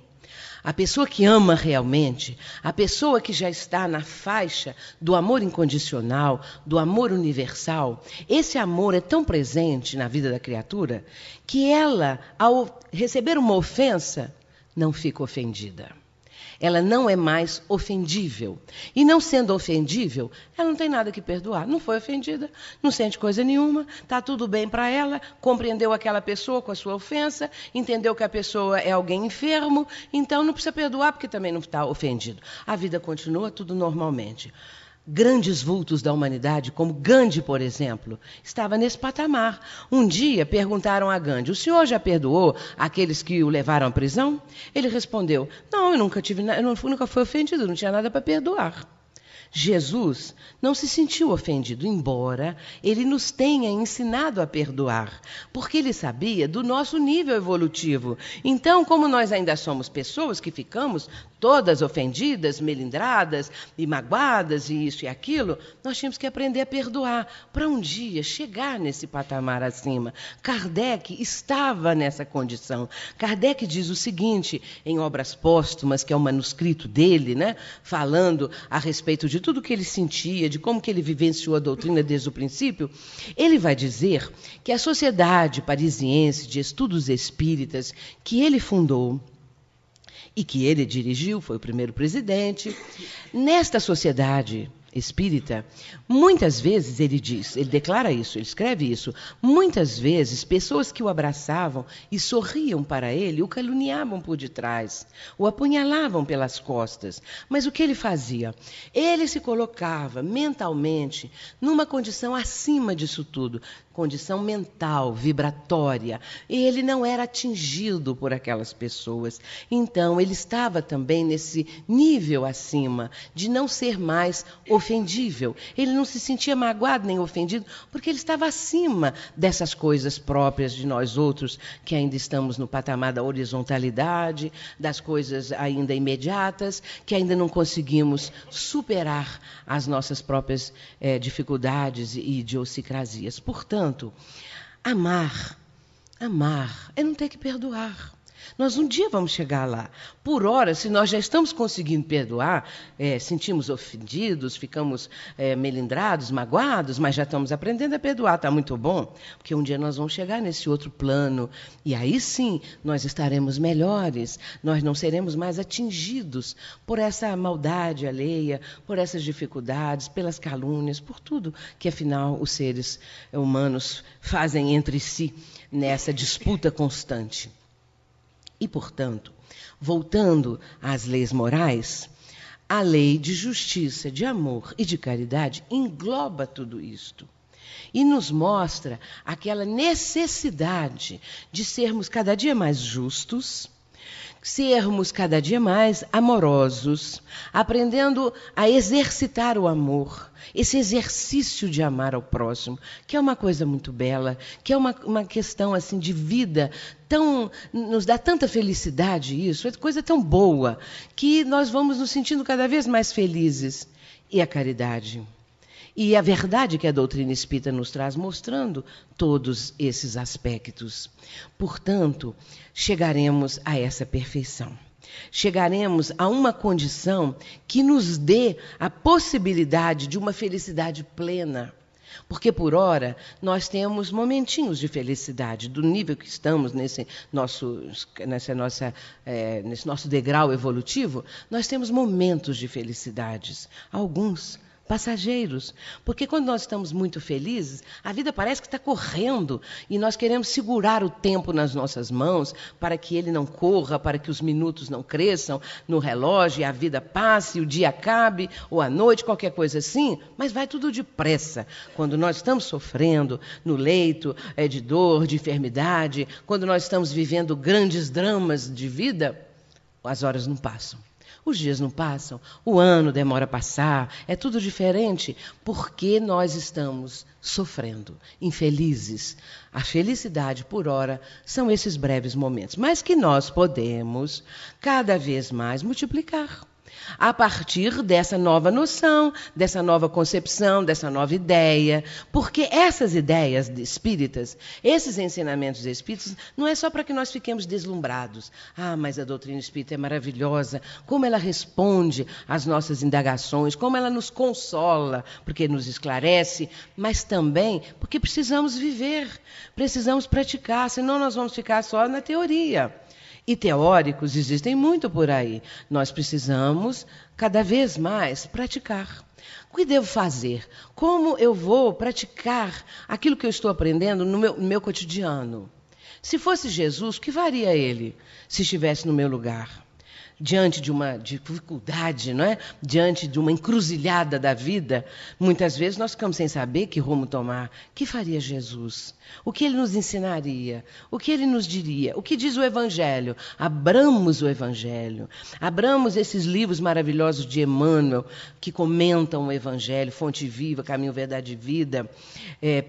a pessoa que ama realmente, a pessoa que já está na faixa do amor incondicional, do amor universal, esse amor é tão presente na vida da criatura que ela, ao receber uma ofensa, não fica ofendida. Ela não é mais ofendível. E não sendo ofendível, ela não tem nada que perdoar. Não foi ofendida, não sente coisa nenhuma, está tudo bem para ela, compreendeu aquela pessoa com a sua ofensa, entendeu que a pessoa é alguém enfermo, então não precisa perdoar porque também não está ofendido. A vida continua tudo normalmente. Grandes vultos da humanidade, como Gandhi, por exemplo, estava nesse patamar. Um dia perguntaram a Gandhi: o senhor já perdoou aqueles que o levaram à prisão? Ele respondeu: não, eu nunca fui ofendido, não tinha nada para perdoar. Jesus não se sentiu ofendido, embora ele nos tenha ensinado a perdoar, porque ele sabia do nosso nível evolutivo. Então, como nós ainda somos pessoas que ficamos todas ofendidas, melindradas e magoadas e isso e aquilo, nós tínhamos que aprender a perdoar para um dia chegar nesse patamar acima. Kardec estava nessa condição. Kardec diz o seguinte em Obras Póstumas, que é o manuscrito dele, né, falando a respeito de tudo que ele sentia, de como que ele vivenciou a doutrina desde o princípio. Ele vai dizer que a Sociedade Parisiense de Estudos Espíritas, que ele fundou e que ele dirigiu, foi o primeiro presidente, nesta sociedade espírita, muitas vezes ele diz, ele declara isso, ele escreve isso, muitas vezes pessoas que o abraçavam e sorriam para ele, o caluniavam por detrás, o apunhalavam pelas costas. Mas o que ele fazia? Ele se colocava mentalmente numa condição acima disso tudo, condição mental, vibratória, e ele não era atingido por aquelas pessoas. Então, ele estava também nesse nível acima, de não ser mais ofendível. Ele não se sentia magoado nem ofendido, porque ele estava acima dessas coisas próprias de nós outros, que ainda estamos no patamar da horizontalidade, das coisas ainda imediatas, que ainda não conseguimos superar as nossas próprias dificuldades e idiosincrasias. Portanto, amar é não ter que perdoar. Nós um dia vamos chegar lá. Por hora, se nós já estamos conseguindo perdoar, sentimos ofendidos, ficamos melindrados, magoados, mas já estamos aprendendo a perdoar, está muito bom, porque um dia nós vamos chegar nesse outro plano, e aí sim nós estaremos melhores, nós não seremos mais atingidos por essa maldade alheia, por essas dificuldades, pelas calúnias, por tudo que, afinal, os seres humanos fazem entre si nessa disputa constante. E, portanto, voltando às leis morais, a lei de justiça, de amor e de caridade engloba tudo isto e nos mostra aquela necessidade de sermos cada dia mais justos, sermos cada dia mais amorosos, aprendendo a exercitar o amor, esse exercício de amar ao próximo, que é uma coisa muito bela, que é uma questão assim de vida, nos dá tanta felicidade isso, é coisa tão boa, que nós vamos nos sentindo cada vez mais felizes. E a caridade? E a verdade que a doutrina espírita nos traz, mostrando todos esses aspectos. Portanto, chegaremos a essa perfeição. Chegaremos a uma condição que nos dê a possibilidade de uma felicidade plena. Porque, por hora, nós temos momentinhos de felicidade, do nível que estamos nesse nosso degrau evolutivo, nós temos momentos de felicidades, alguns passageiros, porque quando nós estamos muito felizes, a vida parece que está correndo e nós queremos segurar o tempo nas nossas mãos para que ele não corra, para que os minutos não cresçam no relógio e a vida passe, o dia acabe, ou a noite, qualquer coisa assim, mas vai tudo depressa. Quando nós estamos sofrendo no leito de dor, de enfermidade, quando nós estamos vivendo grandes dramas de vida, as horas não passam. Os dias não passam, o ano demora a passar, é tudo diferente, porque nós estamos sofrendo, infelizes. A felicidade, por hora, são esses breves momentos, mas que nós podemos cada vez mais multiplicar. A partir dessa nova noção, dessa nova concepção, dessa nova ideia, porque essas ideias espíritas, esses ensinamentos espíritas, não é só para que nós fiquemos deslumbrados. Ah, mas a doutrina espírita é maravilhosa, como ela responde às nossas indagações, como ela nos consola, porque nos esclarece, mas também porque precisamos viver, precisamos praticar, senão nós vamos ficar só na teoria. E teóricos existem muito por aí. Nós precisamos, cada vez mais, praticar. O que devo fazer? Como eu vou praticar aquilo que eu estou aprendendo no meu cotidiano? Se fosse Jesus, o que faria ele se estivesse no meu lugar? Diante de uma dificuldade, não é? Diante de uma encruzilhada da vida, muitas vezes nós ficamos sem saber que rumo tomar. O que faria Jesus? O que ele nos ensinaria? O que ele nos diria? O que diz o Evangelho? Abramos o Evangelho. Abramos esses livros maravilhosos de Emmanuel, que comentam o Evangelho, Fonte Viva, Caminho, Verdade e Vida,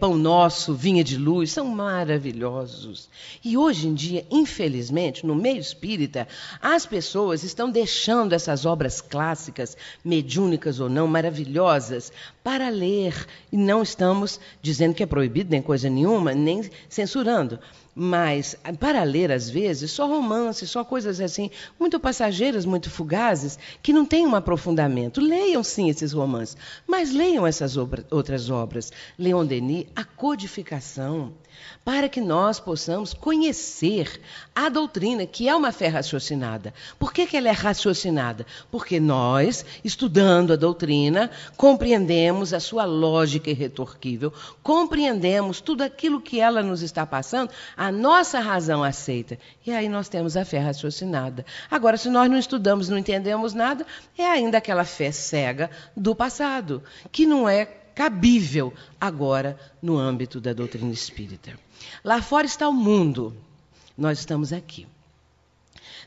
Pão Nosso, Vinha de Luz, são maravilhosos. E hoje em dia, infelizmente, no meio espírita, as pessoas estão deixando essas obras clássicas, mediúnicas ou não, maravilhosas, para ler. E não estamos dizendo que é proibido, nem coisa nenhuma, nem censurando. Mas, para ler, às vezes, só romances, só coisas assim, muito passageiras, muito fugazes, que não têm um aprofundamento. Leiam, sim, esses romances, mas leiam essas outras obras. Leon Denis, a codificação, para que nós possamos conhecer a doutrina, que é uma fé raciocinada. Por que ela é raciocinada? Porque nós, estudando a doutrina, compreendemos a sua lógica irretorquível, compreendemos tudo aquilo que ela nos está passando, a nossa razão aceita. E aí nós temos a fé raciocinada. Agora, se nós não estudamos, não entendemos nada, é ainda aquela fé cega do passado, que não é cabível agora no âmbito da doutrina espírita. Lá fora está o mundo, nós estamos aqui.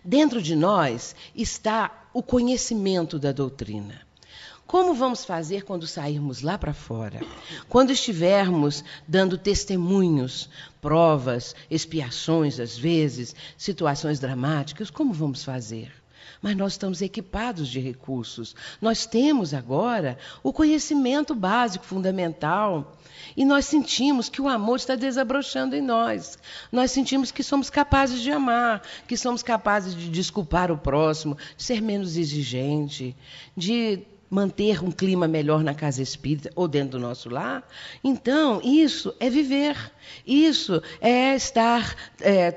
Dentro de nós está o conhecimento da doutrina. Como vamos fazer quando sairmos lá para fora? Quando estivermos dando testemunhos, provas, expiações, às vezes, situações dramáticas, como vamos fazer? mas nós estamos equipados de recursos. Nós temos agora o conhecimento básico, fundamental, e nós sentimos que o amor está desabrochando em nós. Nós sentimos que somos capazes de amar, que somos capazes de desculpar o próximo, de ser menos exigente, de manter um clima melhor na casa espírita ou dentro do nosso lar. Então, isso é viver. Isso é estar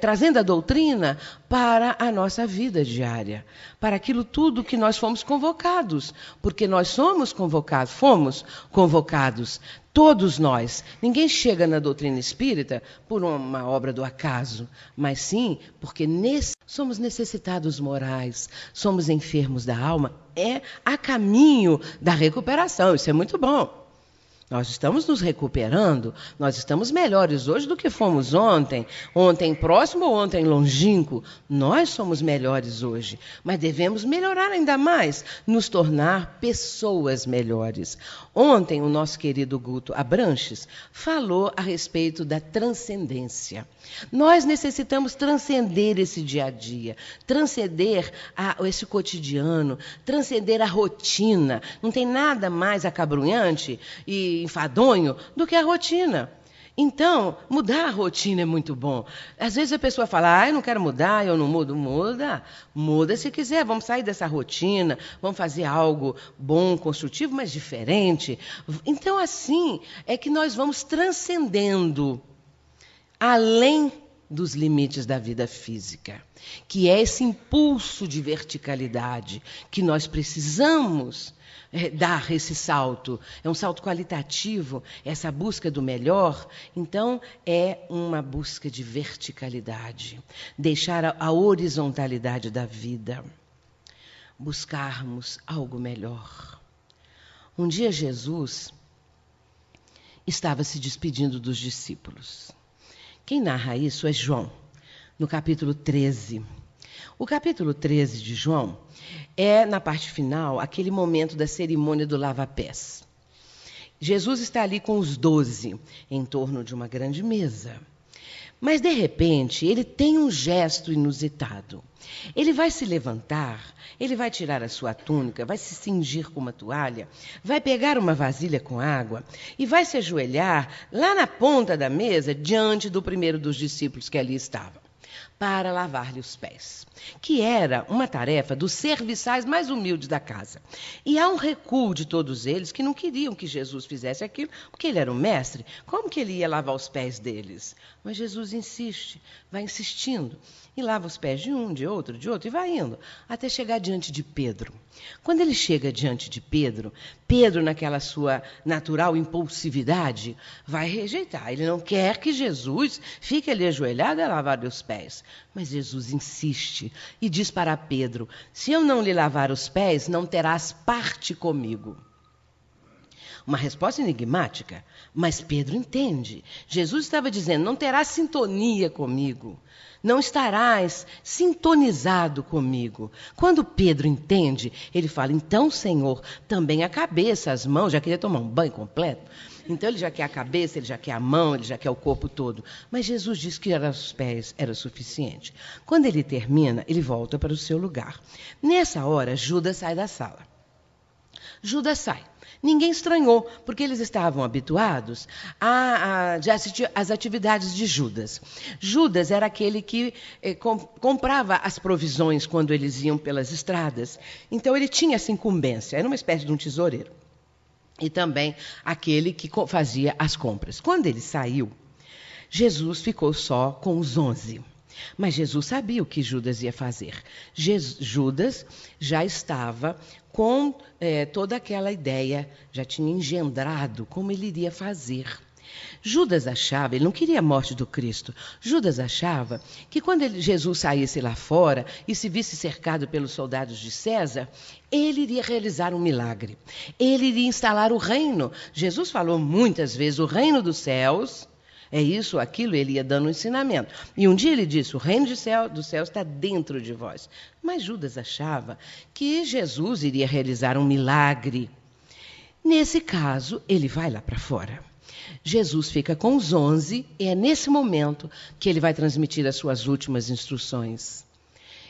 trazendo a doutrina para a nossa vida diária, para aquilo tudo que nós fomos convocados, porque nós fomos convocados, todos nós. Ninguém chega na doutrina espírita por uma obra do acaso, mas sim porque somos necessitados morais, somos enfermos da alma, é a caminho da recuperação. Isso é muito bom. Nós estamos nos recuperando, nós estamos melhores hoje do que fomos ontem. Ontem próximo ou ontem longínquo. Nós somos melhores hoje, mas devemos melhorar ainda mais, nos tornar pessoas melhores. Ontem o nosso querido Guto Abranches falou a respeito da transcendência. Nós necessitamos transcender esse dia a dia, transcender esse cotidiano, transcender a rotina. Não tem nada mais acabrunhante e enfadonho do que a rotina. Então, mudar a rotina é muito bom. Às vezes a pessoa fala, eu não quero mudar, eu não mudo. Muda se quiser, vamos sair dessa rotina, vamos fazer algo bom, construtivo, mas diferente. Então, assim é que nós vamos transcendendo além dos limites da vida física, que é esse impulso de verticalidade que nós precisamos dar esse salto. É um salto qualitativo, essa busca do melhor. Então, é uma busca de verticalidade, deixar a horizontalidade da vida, buscarmos algo melhor. Um dia Jesus estava se despedindo dos discípulos. Quem narra isso é João, no capítulo 13. O capítulo 13 de João é, na parte final, aquele momento da cerimônia do lava-pés. Jesus está ali com os 12, em torno de uma grande mesa. Mas, de repente, ele tem um gesto inusitado. Ele vai se levantar, ele vai tirar a sua túnica, vai se cingir com uma toalha, vai pegar uma vasilha com água e vai se ajoelhar lá na ponta da mesa, diante do primeiro dos discípulos que ali estava, para lavar-lhe os pés, que era uma tarefa dos serviçais mais humildes da casa. E há um recuo de todos eles que não queriam que Jesus fizesse aquilo, porque ele era o mestre. Como que ele ia lavar os pés deles? Mas Jesus insiste, vai insistindo, e lava os pés de um, de outro, e vai indo, até chegar diante de Pedro. Quando ele chega diante de Pedro, Pedro, naquela sua natural impulsividade, vai rejeitar. Ele não quer que Jesus fique ali ajoelhado a lavar-lhe os pés. Mas Jesus insiste e diz para Pedro, se eu não lhe lavar os pés, não terás parte comigo. Uma resposta enigmática, mas Pedro entende. Jesus estava dizendo, não terás sintonia comigo, não estarás sintonizado comigo. Quando Pedro entende, ele fala, então, Senhor, também a cabeça, as mãos, já queria tomar um banho completo. Então ele já quer a cabeça, ele já quer a mão, ele já quer o corpo todo. Mas Jesus disse que os pés era suficiente. Quando ele termina, ele volta para o seu lugar. Nessa hora, Judas sai da sala. Judas sai. Ninguém estranhou, porque eles estavam habituados a assistir às atividades de Judas. Judas era aquele que comprava as provisões quando eles iam pelas estradas. Então ele tinha essa incumbência, era uma espécie de um tesoureiro. E também aquele que fazia as compras. Quando ele saiu, Jesus ficou só com os 11. Mas Jesus sabia o que Judas ia fazer. Judas já estava com toda aquela ideia, já tinha engendrado como ele iria fazer. Judas achava, ele não queria a morte do Cristo, Judas achava que quando Jesus saísse lá fora e se visse cercado pelos soldados de César, ele iria realizar um milagre, ele iria instalar o reino. Jesus falou muitas vezes, o reino dos céus, é isso, aquilo, ele ia dando um ensinamento. E um dia ele disse, o reino do céu está dentro de vós. Mas Judas achava que Jesus iria realizar um milagre. Nesse caso, ele vai lá para fora. Jesus fica com os 11 e é nesse momento que ele vai transmitir as suas últimas instruções.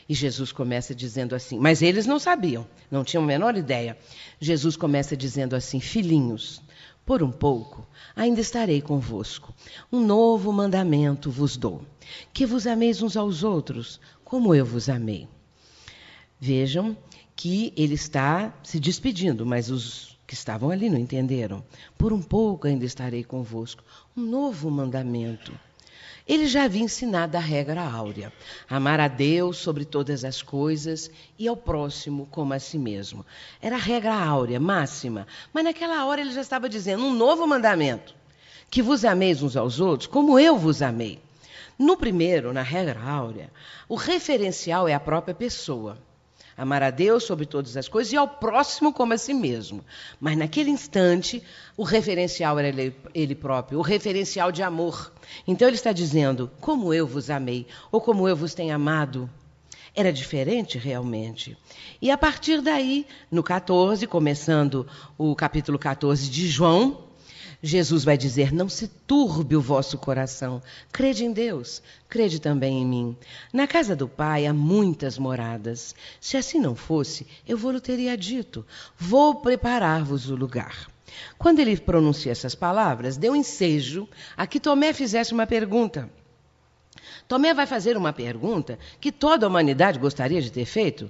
E Jesus começa dizendo assim, mas eles não sabiam, não tinham a menor ideia. Jesus começa dizendo assim, filhinhos, por um pouco ainda estarei convosco. Um novo mandamento vos dou, que vos ameis uns aos outros, como eu vos amei. Vejam que ele está se despedindo, mas os que estavam ali não entenderam. Por um pouco ainda estarei convosco. Um novo mandamento. Ele já havia ensinado a regra áurea. Amar a Deus sobre todas as coisas e ao próximo como a si mesmo. Era a regra áurea, máxima. Mas naquela hora ele já estava dizendo um novo mandamento. Que vos ameis uns aos outros como eu vos amei. No primeiro, na regra áurea, o referencial é a própria pessoa. Amar a Deus sobre todas as coisas e ao próximo como a si mesmo. Mas naquele instante, o referencial era ele próprio, o referencial de amor. Então ele está dizendo, como eu vos amei, ou como eu vos tenho amado. Era diferente realmente. E a partir daí, no 14, começando o capítulo 14 de João, Jesus vai dizer, não se turbe o vosso coração. Crede em Deus, crede também em mim. Na casa do Pai há muitas moradas. Se assim não fosse, eu vou-lhe teria dito. Vou preparar-vos o lugar. Quando ele pronuncia essas palavras, deu ensejo a que Tomé fizesse uma pergunta. Tomé vai fazer uma pergunta que toda a humanidade gostaria de ter feito.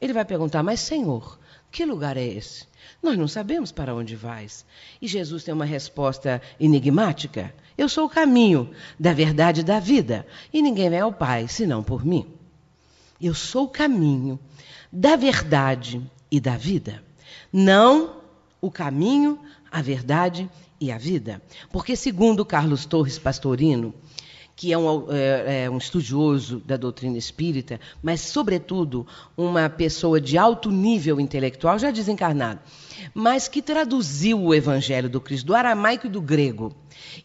Ele vai perguntar, mas Senhor, que lugar é esse? Nós não sabemos para onde vais. E Jesus tem uma resposta enigmática. Eu sou o caminho da verdade e da vida. E ninguém vem ao Pai, senão por mim. Eu sou o caminho da verdade e da vida. Não o caminho, a verdade e a vida. Porque segundo Carlos Torres Pastorino, que é um estudioso da doutrina espírita, mas, sobretudo, uma pessoa de alto nível intelectual, já desencarnado, mas que traduziu o Evangelho do Cristo do aramaico e do grego.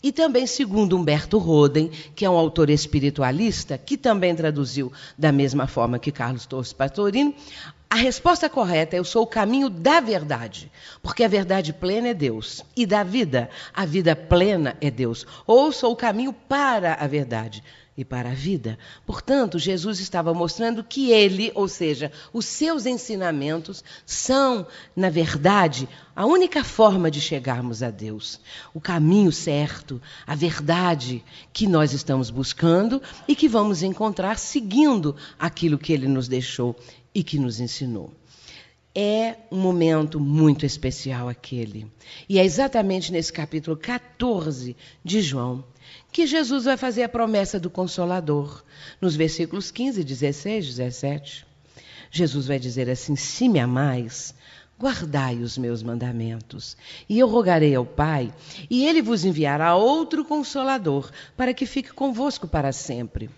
E também, segundo Humberto Roden, que é um autor espiritualista, que também traduziu da mesma forma que Carlos Torres Pastorino, a resposta correta é eu sou o caminho da verdade, porque a verdade plena é Deus. E da vida, a vida plena é Deus. Ou sou o caminho para a verdade e para a vida. Portanto, Jesus estava mostrando que ele, ou seja, os seus ensinamentos são, na verdade, a única forma de chegarmos a Deus. O caminho certo, a verdade que nós estamos buscando e que vamos encontrar seguindo aquilo que ele nos deixou e que nos ensinou. É um momento muito especial aquele. E é exatamente nesse capítulo 14 de João que Jesus vai fazer a promessa do Consolador. Nos versículos 15, 16, 17. Jesus vai dizer assim, se me amais, guardai os meus mandamentos. E eu rogarei ao Pai, e ele vos enviará outro Consolador, para que fique convosco para sempre.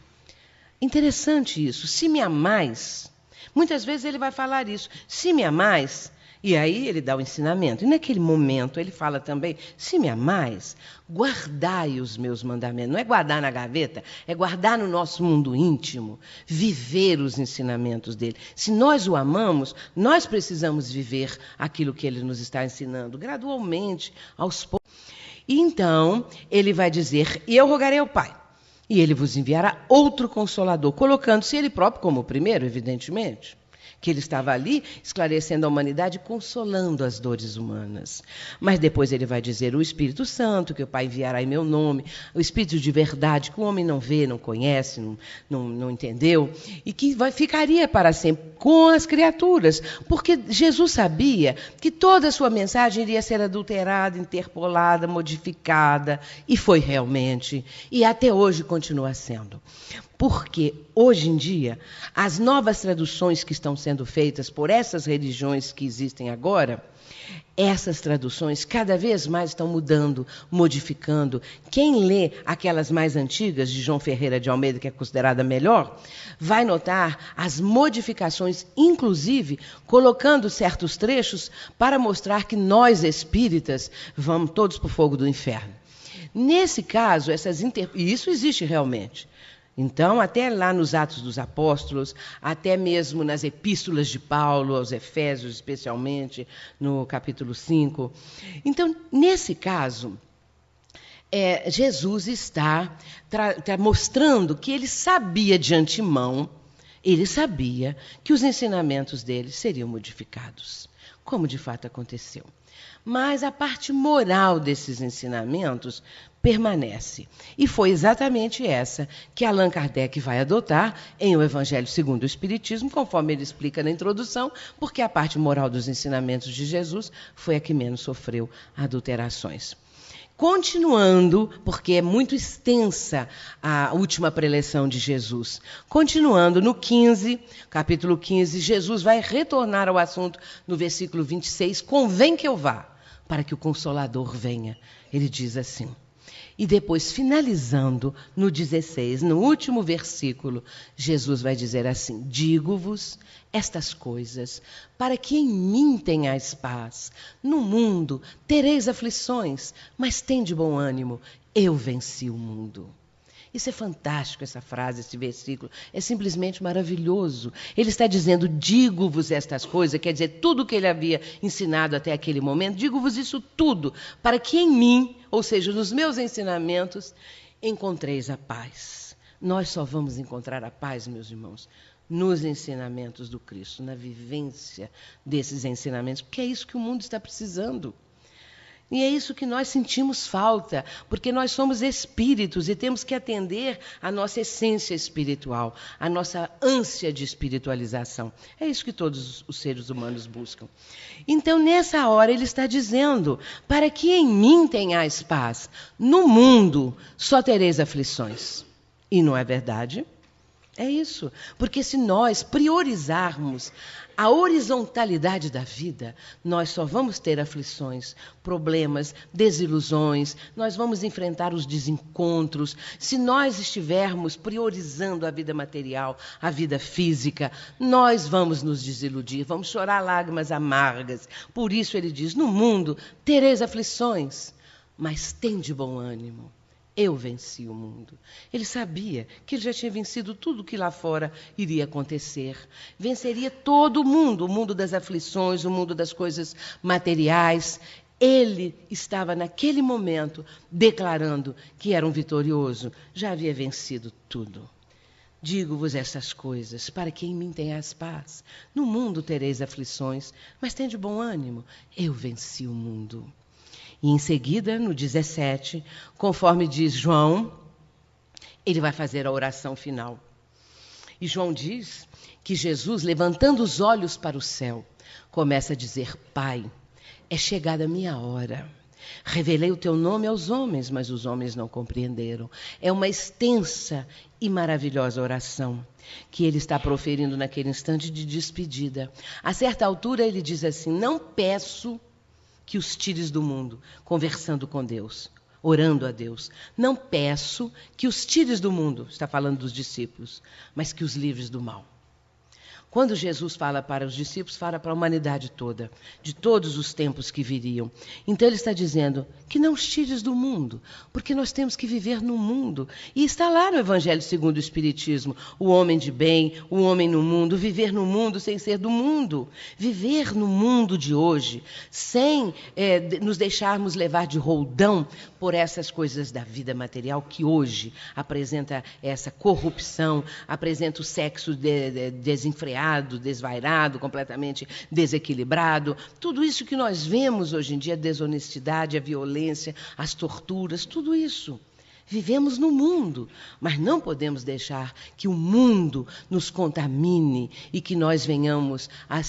Interessante isso. Se me amais... Muitas vezes ele vai falar isso, se me amais, e aí ele dá o ensinamento. E naquele momento ele fala também, se me amais, guardai os meus mandamentos. Não é guardar na gaveta, é guardar no nosso mundo íntimo, viver os ensinamentos dele. Se nós o amamos, nós precisamos viver aquilo que ele nos está ensinando, gradualmente, aos poucos. E então ele vai dizer, e eu rogarei ao Pai. E ele vos enviará outro Consolador, colocando-se ele próprio como o primeiro, evidentemente, que ele estava ali esclarecendo a humanidade, consolando as dores humanas. Mas depois ele vai dizer o Espírito Santo, que o Pai enviará em meu nome, o Espírito de verdade, que o homem não vê, não conhece, não entendeu, e que ficaria para sempre com as criaturas, porque Jesus sabia que toda a sua mensagem iria ser adulterada, interpolada, modificada, e foi realmente, e até hoje continua sendo. Porque, hoje em dia, as novas traduções que estão sendo feitas por essas religiões que existem agora, essas traduções cada vez mais estão mudando, modificando. Quem lê aquelas mais antigas, de João Ferreira de Almeida, que é considerada melhor, vai notar as modificações, inclusive colocando certos trechos para mostrar que nós, espíritas, vamos todos para o fogo do inferno. Nesse caso, e isso existe realmente. Então, até lá nos Atos dos Apóstolos, até mesmo nas epístolas de Paulo, aos Efésios especialmente, no capítulo 5. Então, nesse caso, Jesus está mostrando que ele sabia de antemão Ele sabia que os ensinamentos dele seriam modificados, como de fato aconteceu. Mas a parte moral desses ensinamentos permanece. E foi exatamente essa que Allan Kardec vai adotar em O Evangelho segundo o Espiritismo, conforme ele explica na introdução, porque a parte moral dos ensinamentos de Jesus foi a que menos sofreu adulterações. Continuando, porque é muito extensa a última preleção de Jesus. Continuando no 15, capítulo 15, Jesus vai retornar ao assunto no versículo 26, convém que eu vá, para que o Consolador venha. Ele diz assim. E depois, finalizando no 16, no último versículo, Jesus vai dizer assim: digo-vos estas coisas, para que em mim tenhais paz. No mundo tereis aflições, mas tende bom ânimo, eu venci o mundo. Isso é fantástico, essa frase, esse versículo. É simplesmente maravilhoso. Ele está dizendo, digo-vos estas coisas, quer dizer, tudo que ele havia ensinado até aquele momento, digo-vos isso tudo, para que em mim, ou seja, nos meus ensinamentos, encontreis a paz. Nós só vamos encontrar a paz, meus irmãos, nos ensinamentos do Cristo, na vivência desses ensinamentos, porque é isso que o mundo está precisando. E é isso que nós sentimos falta, porque nós somos espíritos e temos que atender à nossa essência espiritual, à nossa ânsia de espiritualização. É isso que todos os seres humanos buscam. Então, nessa hora, ele está dizendo, para que em mim tenhais paz, no mundo só tereis aflições. E não é verdade? É isso, porque se nós priorizarmos a horizontalidade da vida, nós só vamos ter aflições, problemas, desilusões, nós vamos enfrentar os desencontros. Se nós estivermos priorizando a vida material, a vida física, nós vamos nos desiludir, vamos chorar lágrimas amargas. Por isso ele diz, no mundo tereis aflições, mas tende bom ânimo. Eu venci o mundo. Ele sabia que ele já tinha vencido tudo que lá fora iria acontecer. Venceria todo o mundo das aflições, o mundo das coisas materiais. Ele estava naquele momento declarando que era um vitorioso. Já havia vencido tudo. Digo-vos essas coisas, para que em mim tenhais paz. No mundo tereis aflições, mas tende bom ânimo. Eu venci o mundo. E em seguida, no 17, conforme diz João, ele vai fazer a oração final. E João diz que Jesus, levantando os olhos para o céu, começa a dizer, Pai, é chegada a minha hora. Revelei o teu nome aos homens, mas os homens não compreenderam. É uma extensa e maravilhosa oração que ele está proferindo naquele instante de despedida. A certa altura ele diz assim, não peço que os tires do mundo, conversando com Deus, orando a Deus. Não peço que os tires do mundo, está falando dos discípulos, mas que os livres do mal. Quando Jesus fala para os discípulos, fala para a humanidade toda, de todos os tempos que viriam. Então ele está dizendo que não os tires do mundo, porque nós temos que viver no mundo. E está lá no Evangelho segundo o Espiritismo, o homem de bem, o homem no mundo, viver no mundo sem ser do mundo. Viver no mundo de hoje, sem nos deixarmos levar de roldão por essas coisas da vida material que hoje apresenta essa corrupção, apresenta o sexo desenfreado, desvairado, completamente desequilibrado. Tudo isso que nós vemos hoje em dia, a desonestidade, a violência, as torturas, tudo isso. Vivemos no mundo, mas não podemos deixar que o mundo nos contamine e que nós venhamos a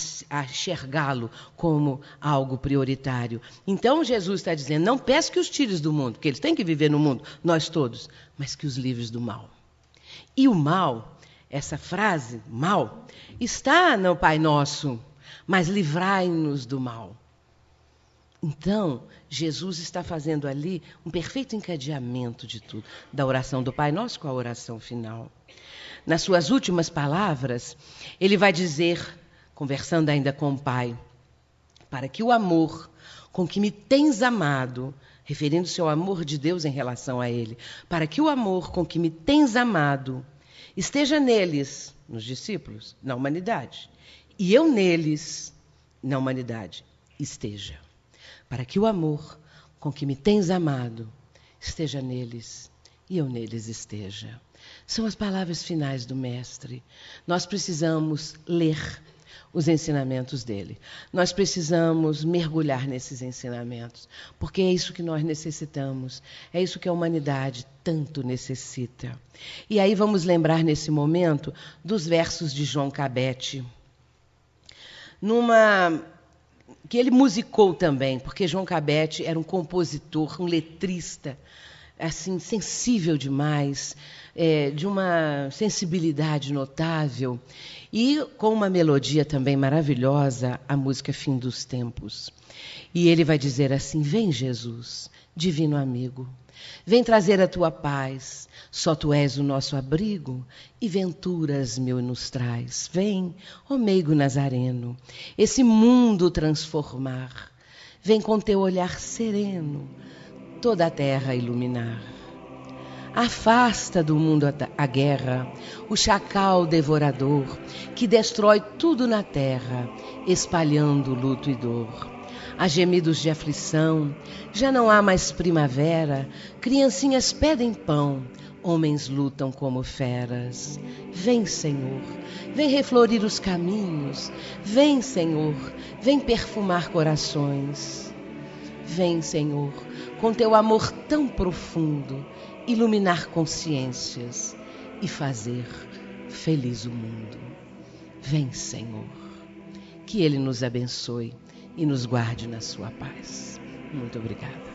enxergá-lo como algo prioritário. Então Jesus está dizendo, não peço que os tires do mundo, porque eles têm que viver no mundo, nós todos, mas que os livres do mal. E o mal, essa frase, mal, está no Pai Nosso, mas livrai-nos do mal. Então, Jesus está fazendo ali um perfeito encadeamento de tudo, da oração do Pai Nosso com a oração final. Nas suas últimas palavras, ele vai dizer, conversando ainda com o Pai, para que o amor com que me tens amado, referindo-se ao amor de Deus em relação a ele, para que o amor com que me tens amado esteja neles, nos discípulos, na humanidade, e eu neles, na humanidade, esteja. Para que o amor com que me tens amado esteja neles e eu neles esteja. São as palavras finais do Mestre. Nós precisamos ler os ensinamentos dele. Nós precisamos mergulhar nesses ensinamentos, porque é isso que nós necessitamos, é isso que a humanidade tanto necessita. E aí vamos lembrar nesse momento dos versos de João Cabete, que ele musicou também, porque João Cabete era um compositor, um letrista, assim, sensível demais, de uma sensibilidade notável e com uma melodia também maravilhosa, a música Fim dos Tempos. E ele vai dizer assim: vem, Jesus, divino amigo, vem trazer a tua paz, só tu és o nosso abrigo e venturas meu nos traz. Vem, ó meigo nazareno, esse mundo transformar, vem com teu olhar sereno toda a terra iluminar. Afasta do mundo a guerra, o chacal devorador, que destrói tudo na terra, espalhando luto e dor. Há gemidos de aflição, já não há mais primavera, criancinhas pedem pão, homens lutam como feras. Vem, Senhor, vem reflorir os caminhos, vem, Senhor, vem perfumar corações. Vem, Senhor, com teu amor tão profundo, iluminar consciências e fazer feliz o mundo. Vem, Senhor, que Ele nos abençoe e nos guarde na sua paz. Muito obrigada.